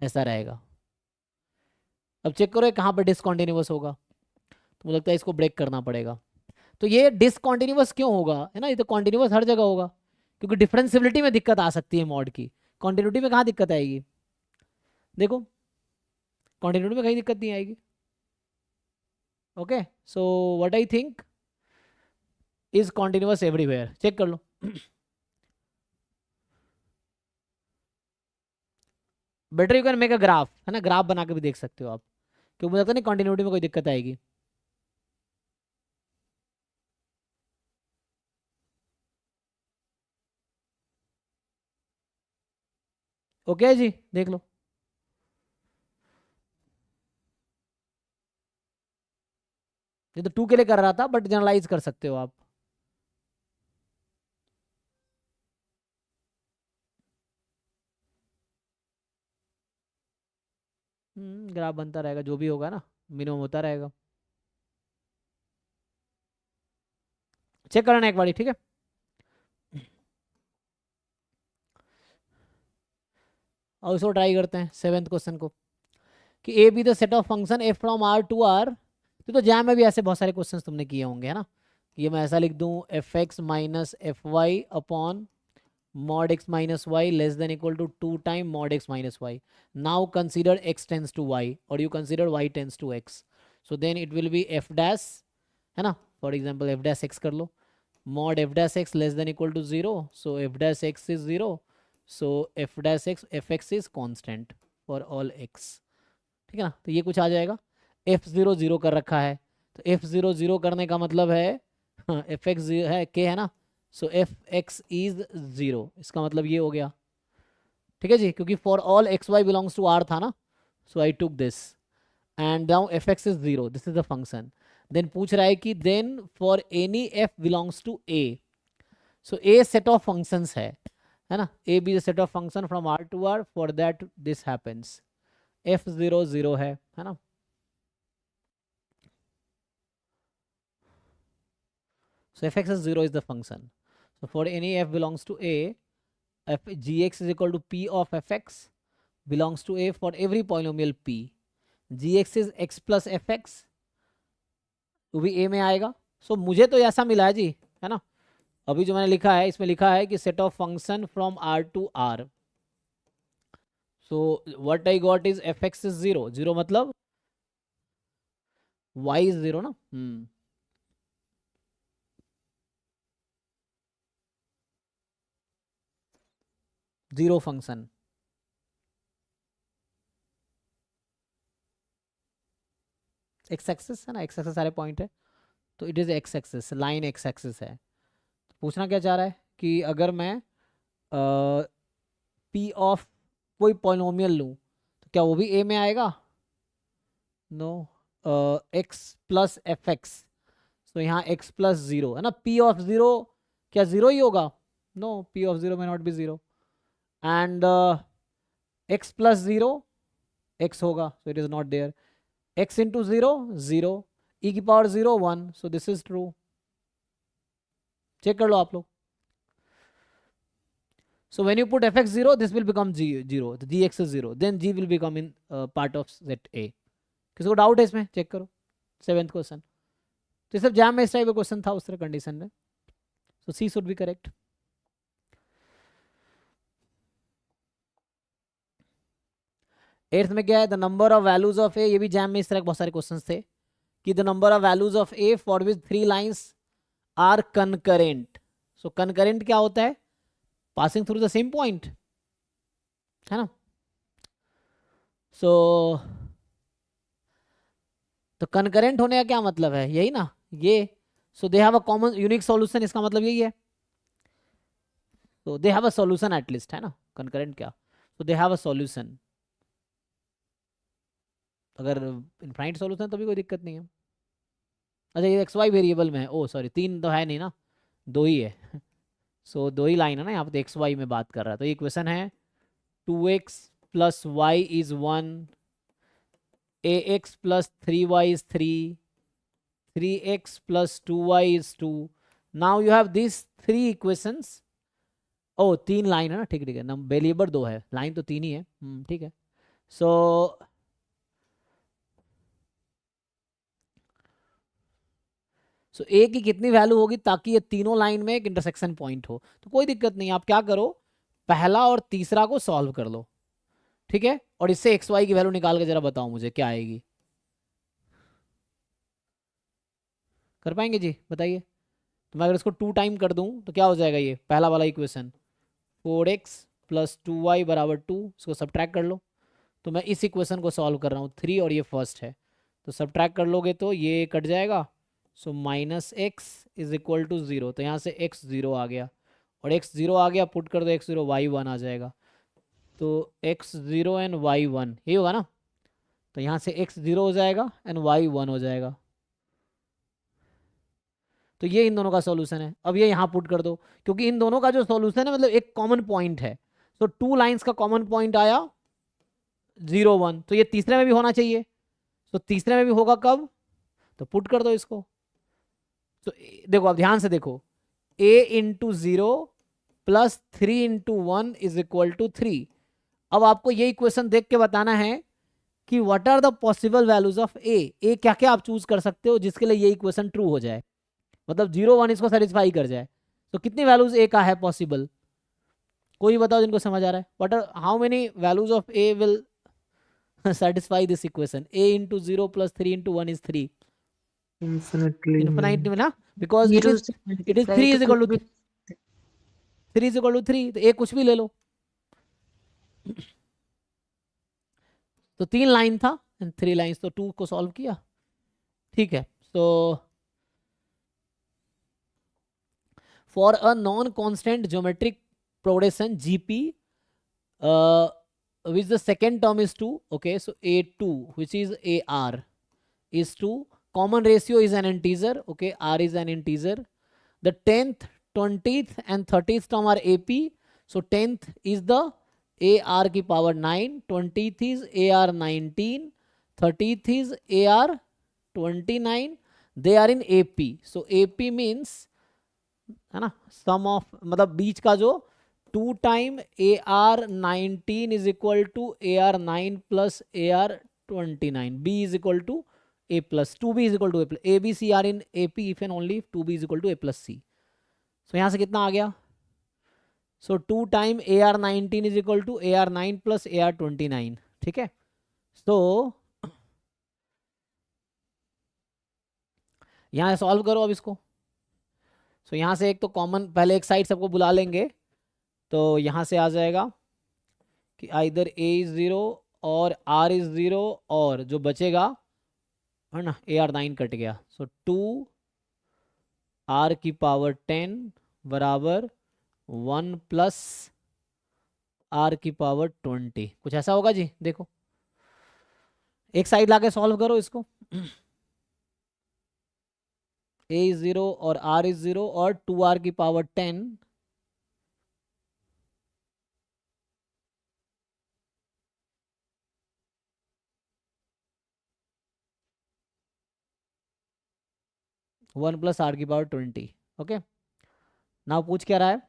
ऐसा रहेगा. अब चेक करो कहाँ पर डिसकंटिन्यूअस होगा. तो मुझे लगता है इसको ब्रेक करना पड़ेगा. तो ये डिसकंटिन्यूअस क्यों होगा, है ना? ये तो कॉन्टिन्यूअस हर जगह होगा, क्योंकि डिफरेंशियबिलिटी में दिक्कत आ सकती है मॉड की. कॉन्टिन्यूटी में कहाँ दिक्कत आएगी? देखो, कॉन्टिन्यूटी में कहीं दिक्कत नहीं आएगी. Okay, so what I think is continuous everywhere. Check कर लो. Better you can make a graph, है ना, ग्राफ बना के भी देख सकते हो आप, क्योंकि मुझे लगता नहीं कॉन्टिन्यूटी में कोई दिक्कत आएगी. ओके जी, देख लो. ये तो 2 के लिए कर रहा था, बट जनरलाइज कर सकते हो आप. ग्राफ बनता रहेगा, जो भी होगा ना मिनिमम होता रहेगा। चेक करना एक बार, ठीक है। और इसको ट्राई करते हैं 7th क्वेश्चन को, कि A B the set of function f from R to R. तो जैम में भी ऐसे बहुत सारे क्वेश्चंस तुमने किए होंगे, है ना। ये मैं ऐसा लिख दूं, f x minus f y upon mod x minus y less than equal to 2 time mod x minus y. Now consider x tends to y, or you consider y tends to x. So then it will be f dash, है ना, for example f dash x कर लो, mod f dash x less than equal to 0, so f dash x is 0, so f dash x fx is constant for all x, ठीक है ना। तो ये कुछ आ जाएगा, f0 0 कर रखा है, तो f0 0 करने का मतलब है fx है k, है ना, सो एफ एक्स इज 0, इसका मतलब ये हो गया, ठीक है जी, क्योंकि for all X Y belongs to R था ना, so I took this and now F X is 0, this is the function. Then पूछ रहा है कि then for any F belongs to A, so A set of functions है ना, A B the set of function from R to R, for that this happens, f0 0 है ना। So fx is 0 is the function. So for any f belongs to A, f gx is equal to p of fx belongs to A for every polynomial p. gx is x plus fx, वो भी A में आएगा। So मुझे तो ऐसा मिला है जी, है ना, अभी जो मैंने लिखा है इसमें लिखा है कि set of function from R to R. So what I got is fx is 0, 0 मतलब y is 0 ना, 0 फंक्शन, एक्स एक्सिस है ना, एक्स एक्सिस सारे पॉइंट है, तो it is x axis, line x axis है। तो पूछना क्या चाह रहा है कि अगर मैं पी ऑफ कोई पॉलिनोमियल लूँ तो क्या वो भी ए में आएगा? No, x plus f x, तो यहाँ एक्स प्लस 0 है ना, पी ऑफ 0 क्या 0 ही होगा? नो, पी ऑफ 0 में not be 0, and x plus 0 x होगा, so it is not there, x into 0 0, e की power 0 1, so this is true। Check कर लो आप लोग। So when you put fx 0, this will become 0, the gx is 0, then g will become in part of set A। किसी को doubt है इसमें? Check करो 7th क्वेश्चन। तो ये सब जैम में इस टाइप का क्वेश्चन था उस तरह कंडीशन में, so C should be correct। 8th में क्या है? The number of values of A, ये भी जैम में इस तरह के बहुत सारे क्वेश्चंस थे कि the number of values of a for which 3 lines are concurrent. So concurrent क्या होता है? Passing through the same point, है ना। सो तो कनकरेंट होने का क्या मतलब है? यही ना, ये। So they have a common unique solution, इसका मतलब यही है। तो they have a solution at least, है ना। कनकरेंट क्या? तो दे हैव अ सॉल्यूशन। अगर इनफाइनाइट सॉल्यूशन तो भी कोई दिक्कत नहीं है। अच्छा, ये एक्स वाई वेरिएबल में है, ओ सॉरी 3 तो है नहीं ना, 2 ही है। सो 2 ही लाइन है ना यहाँ पे, तो एक्स वाई में बात कर रहा है। तो ये क्वेश्चन है 2x plus y is 1, ax plus 3y is 3, 3x plus 2y is 2। Now you have this 3 equations. Oh 3 line है ना, ठीक है, नम वेरिएबल 2 है, लाइन तो 3 ही है, ठीक है। सो सो ए की कितनी वैल्यू होगी ताकि ये तीनों लाइन में एक इंटरसेक्शन पॉइंट हो? तो कोई दिक्कत नहीं, आप क्या करो, पहला और तीसरा को सॉल्व कर लो, ठीक है, और इससे एक्स वाई की वैल्यू निकाल के जरा बताओ मुझे क्या आएगी। कर पाएंगे जी? बताइए। तो मैं अगर इसको 2 टाइम कर दूं तो क्या हो जाएगा? ये पहला वाला इक्वेशन 4x प्लस 2y बराबर 2, इसको सब्ट्रैक्ट कर लो। तो मैं इस इक्वेशन को सॉल्व कर रहा हूँ, 3 और ये फर्स्ट है, तो सब्ट्रैक्ट कर लोगे तो ये कट जाएगा। So minus x is equal to 0, तो यहाँ से x 0 आ गया, और x 0 आ गया, पुट कर दो x 0, y 1 आ जाएगा। तो x 0 एंड y 1 यही होगा ना, तो यहाँ से x 0 हो जाएगा एंड y 1 हो जाएगा। तो ये इन दोनों का सॉल्यूशन है। अब ये यहाँ पुट कर दो, क्योंकि इन दोनों का जो सॉल्यूशन है मतलब एक कॉमन पॉइंट है। तो 2 लाइंस का कॉमन पॉइंट आया 0 1, तो ये तीसरे में भी होना चाहिए। तो तीसरे में भी होगा कब, तो पुट कर दो इसको। तो देखो आप ध्यान से देखो, a into 0 plus 3 into 1 is equal to 3। अब आपको ये इक्वेशन देख के बताना है कि what are the possible values of A क्या क्या आप चूज कर सकते हो जिसके लिए ये इक्वेशन ट्रू हो जाए, मतलब 0 1 इसको सेटिस्फाई कर जाए। तो कितनी वैल्यूज ए का है पॉसिबल, कोई बताओ जिनको समझ आ रहा है। What are how many values of a will satisfy this equation? A into 0 plus 3 into 1 is 3, Infinitely infinite ना, because Zero it से is multiply 3 तो is equal to कुछ भी 3 is equal to 3, तो A कुछ भी ले लो। तो 3 लाइन था एंड 3 लाइंस, तो 2 को सॉल्व किया, ठीक है। So for a non constant geometric progression GP which the second term is 2, okay, so A2 which is AR is 2, common ratio is an integer, okay, R is an integer, the 10th 20th and 30th term are AP, so 10th is the AR की power 9, 20th is AR 19, 30th is AR 29, they are in AP, so AP means है ना सम of, मतलब बीच का जो 2 time AR19 is equal to AR9 plus AR29, B is equal to A plus 2B is equal to A plus A B C are in AP if and only 2B is equal to A plus C। So यहाँ से कितना आ गया, so 2 time AR19 is equal to AR9 plus AR29, ठीक है। तो यहाँ solve करो अब इसको। सो यहाँ से एक तो कॉमन, पहले एक साइड सबको बुला लेंगे, तो यहाँ से आ जाएगा कि आइदर A इज 0 और R इज 0, और जो बचेगा है ना AR9 कट गया, सो 2 R की पावर 10 बराबर 1 प्लस R की पावर 20, कुछ ऐसा होगा जी। देखो एक साइड लाके सॉल्व करो इसको। A इज 0 और R इज 0 और 2R की पावर 10 1 प्लस R की पावर 20, ओके। नाउ पूछ क्या रहा है,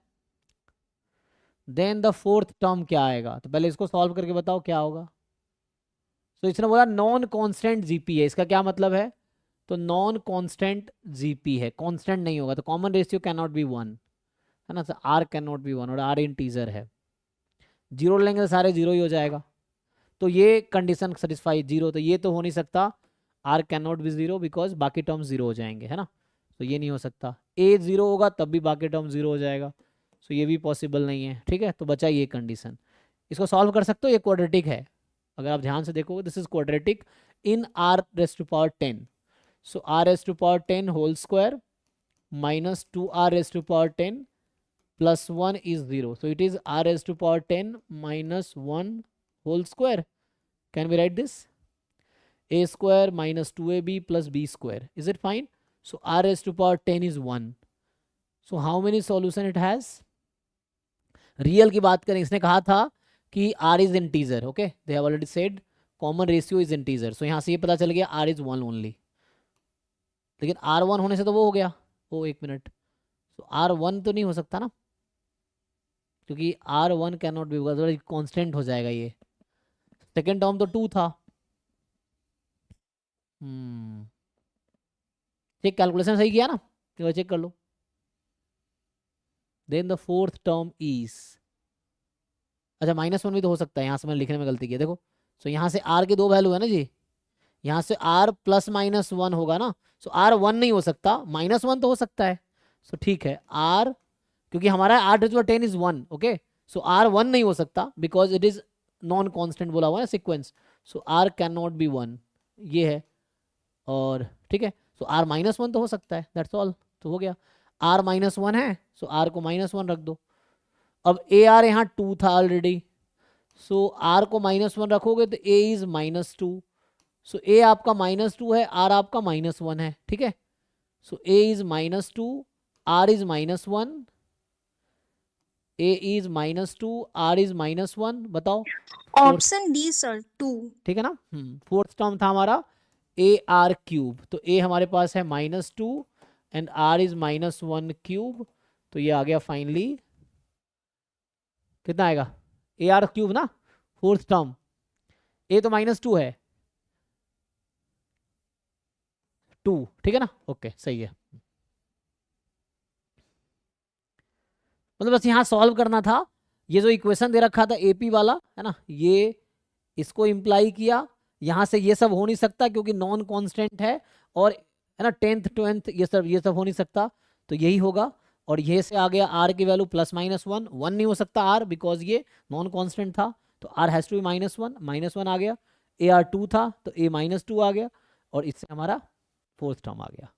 देन द फोर्थ टर्म क्या आएगा, तो पहले इसको सॉल्व करके बताओ क्या होगा। तो इसने बोला नॉन कांस्टेंट जीपी है, इसका क्या मतलब है, तो नॉन कांस्टेंट जीपी है, कांस्टेंट नहीं होगा, तो common ratio can not be 1 है ना, तो R कैन नॉट बी 1 और R इंटीजर है, 0 लेंगे तो सारे 0 ही हो जाएगा। तो ये कंडीशन सेटिस्फाई 0, तो ये तो हो नहीं सकता, R can not B 0 because बाकी टर्म 0 हो जाएंगे, है ना, तो ये नहीं हो सकता। A 0 होगा तब भी बाकी टर्म 0 हो जाएगा, तो ये भी पॉसिबल नहीं है, ठीक है। तो बचा ये कंडीशन, इसको सॉल्व कर सकते हो, ये क्वाड्रेटिक है, अगर आप ध्यान से देखोगे this is quadratic in R raise to power 10, so R raise to power 10 whole square minus 2R raise to power 10 plus 1 is 0, so it is R raise to power 10 minus 1 whole square. Can we write this? A square minus 2AB plus B square. Is it fine? So R raised to power 10 is 1. So how many solution it has? Real की बात करें, इसने कहा था कि R is integer. Okay, they have already said common ratio is integer. So यहाँ से ये पता चल गया R is 1 only. लेकिन R1 होने से तो वो हो गया, ओ एक मिनट, so R1 तो नहीं हो सकता ना, क्योंकि R1 कैन नॉट बी, होगा कांस्टेंट हो जाएगा ये। सेकेंड टर्म तो 2 था, चेक कैलकुलेशन सही किया ना, तो चेक कर लो। Then the fourth term is, अच्छा -1 भी तो हो सकता है, यहाँ से मैंने लिखने में गलती की, देखो। सो यहाँ से R के 2 वैल्यू है ना जी, यहाँ से R प्लस -1 होगा ना, सो R 1 नहीं हो सकता, -1 तो हो सकता है। सो ठीक है, R क्योंकि हमारा R raise to power 10 is 1, okay, so R 1 नहीं हो सकता because it is non constant बोला हुआ है sequence, so R can not be 1, ये है, और ठीक है, सो R -1 तो हो सकता है, दैट्स ऑल, तो हो गया। R -1 है, सो R को -1 रख दो। अब AR यहाँ 2 था ऑलरेडी, सो R को -1 रखोगे तो A इज -2, सो A आपका -2 है, R आपका -1 है, ठीक है। सो A is -2, R is -1, A is -2, R is -1, बताओ। Option D sir 2। ठीक है ना। फोर्थ टर्म था हमारा AR3, तो A हमारे पास है -2 एंड R इज -1 तो ये आ गया फाइनली कितना आएगा, AR3 ना, फोर्थ टर्म। A तो -2 है, 2, ठीक है ना, ओके सही है। मतलब बस यहाँ सॉल्व करना था, ये जो इक्वेशन दे रखा था AP वाला है ना, ये इसको इम्प्लाई किया, यहाँ से ये सब हो नहीं सकता क्योंकि नॉन कांस्टेंट है, और है ना 10th 20th ये सब हो नहीं सकता, तो यही होगा। और ये से आ गया R की वैल्यू +-1 नहीं हो सकता R बिकॉज ये नॉन कांस्टेंट था, तो R हैज टू बी -1 आ गया। AR2 था तो A -2 आ गया, और इससे हमारा फोर्थ टर्म आ गया।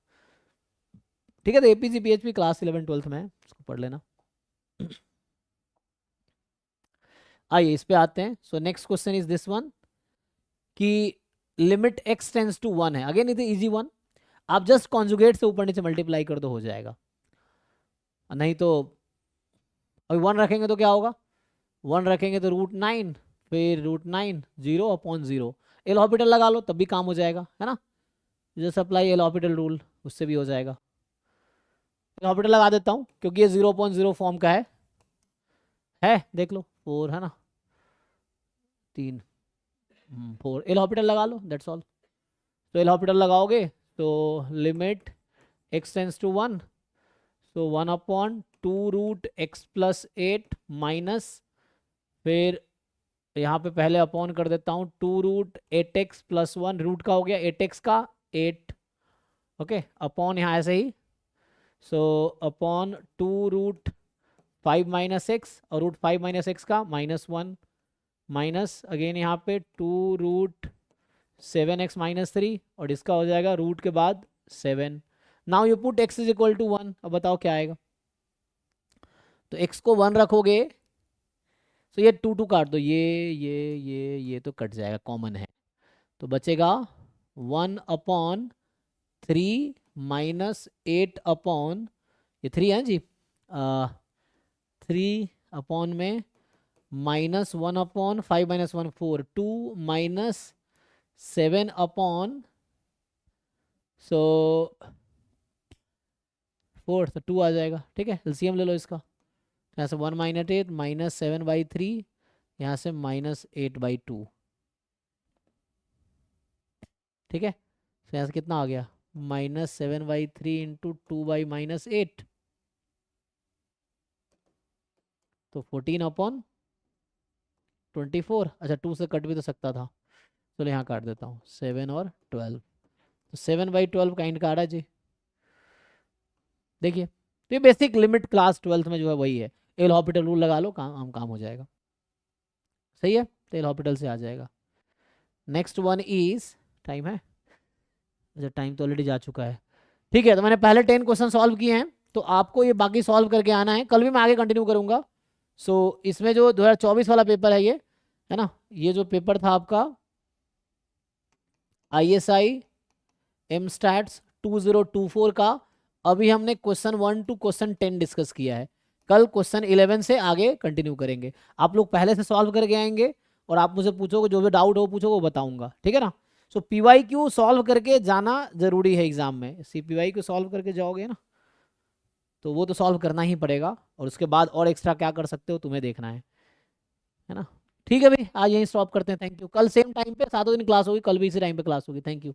ठीक है, तो APC PHP क्लास 11 12th में है, इसको पढ़ लेना। आइए इस पे आते हैं। So next question is this one कि लिमिट x टेंड्स टू 1 है। अगेन इट इजी वन, आप जस्ट कॉन्जुगेट से ऊपर नीचे मल्टीप्लाई कर दो, हो जाएगा। नहीं तो अभी 1 रखेंगे तो क्या होगा, 1 रखेंगे तो √9, फिर √9 0/0। एल हॉस्पिटल लगा लो तब भी काम हो जाएगा, है ना। Just apply L hospital rule, उससे भी हो जाएगा। एल हॉस्पिटल लगा देता हूँ क्योंकि ये 0.0 फॉर्म का है, देख लो 4 है ना, 3 4, एल हॉस्पिटल लगा लो, दैट्स ऑल। तो एल हॉस्पिटल लगाओगे तो लिमिट x टेंड्स टू 1, तो 1/2 √x+8 माइनस, फिर यहाँ पे पहले अपॉन कर देता हूँ 2√8x+1, रूट का हो गया 8x का 8, ओके, अपॉन यहाँ ऐसे ही, सो अपॉन 2√5 - x, और √5 - x का -1 माइनस अगेन यहाँ पे 2√7x - 3, और इसका हो जाएगा रूट के बाद 7। Now you put x is equal to 1, अब बताओ क्या आएगा। तो x को 1 रखोगे तो ये 2 काट दो, ये तो कट जाएगा, कॉमन है, तो बचेगा 1/3 -8 अपॉन, ये 3 है जी, 3 अपॉन में -1/5 - 1 4, 2 -7 अपॉन, सो 4, तो 2 आ जाएगा। ठीक है, एलसीएम ले लो इसका, यहाँ से 1 - 8 -7/3, यहाँ से -8/2, ठीक है। तो यहाँ से कितना आ गया, -7/3 इंटू 2/-8, तो 14/24। अच्छा 2 से कट भी तो सकता था, चलो यहाँ काट देता हूँ, 7 और 12, तो 7/12 काइंड का आ रहा है जी। देखिए, तो ये बेसिक लिमिट क्लास 12th में जो है वही है, एल हॉस्पिटल रूल लगा लो, काम हो जाएगा। सही है, तो एल हॉस्पिटल से आ जाएगा। नेक्स्ट वन इज, टाइम है, अच्छा टाइम तो ऑलरेडी जा चुका है। ठीक है, तो मैंने पहले 10 क्वेश्चन सॉल्व किए हैं, तो आपको ये बाकी सॉल्व करके आना है, कल भी मैं आगे कंटिन्यू करूंगा। सो इसमें जो 2024 वाला पेपर है ये, है ना, ये जो पेपर था आपका ISI MStats 2024 का, अभी हमने क्वेश्चन 1 to क्वेश्चन 10 डिस्कस किया है, कल क्वेश्चन 11 से आगे कंटिन्यू करेंगे। आप लोग पहले से सॉल्व करके आएंगे, और आप मुझे पूछोगे, जो भी डाउट हो पूछोगे वो बताऊंगा, ठीक है ना। सो PYQ सॉल्व करके जाना जरूरी है एग्जाम में, PYQ सॉल्व करके जाओगे ना, तो वो तो सॉल्व करना ही पड़ेगा, और उसके बाद और एक्स्ट्रा क्या कर सकते हो तुम्हें देखना है ना। ठीक है भाई, आज यहीं स्टॉप करते हैं, थैंक यू। कल सेम टाइम पे 7 दिन क्लास होगी, कल भी इसी टाइम पे क्लास होगी, थैंक यू।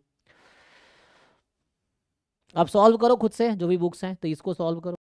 आप सॉल्व करो खुद से, जो भी बुक्स हैं, तो इसको सॉल्व करो।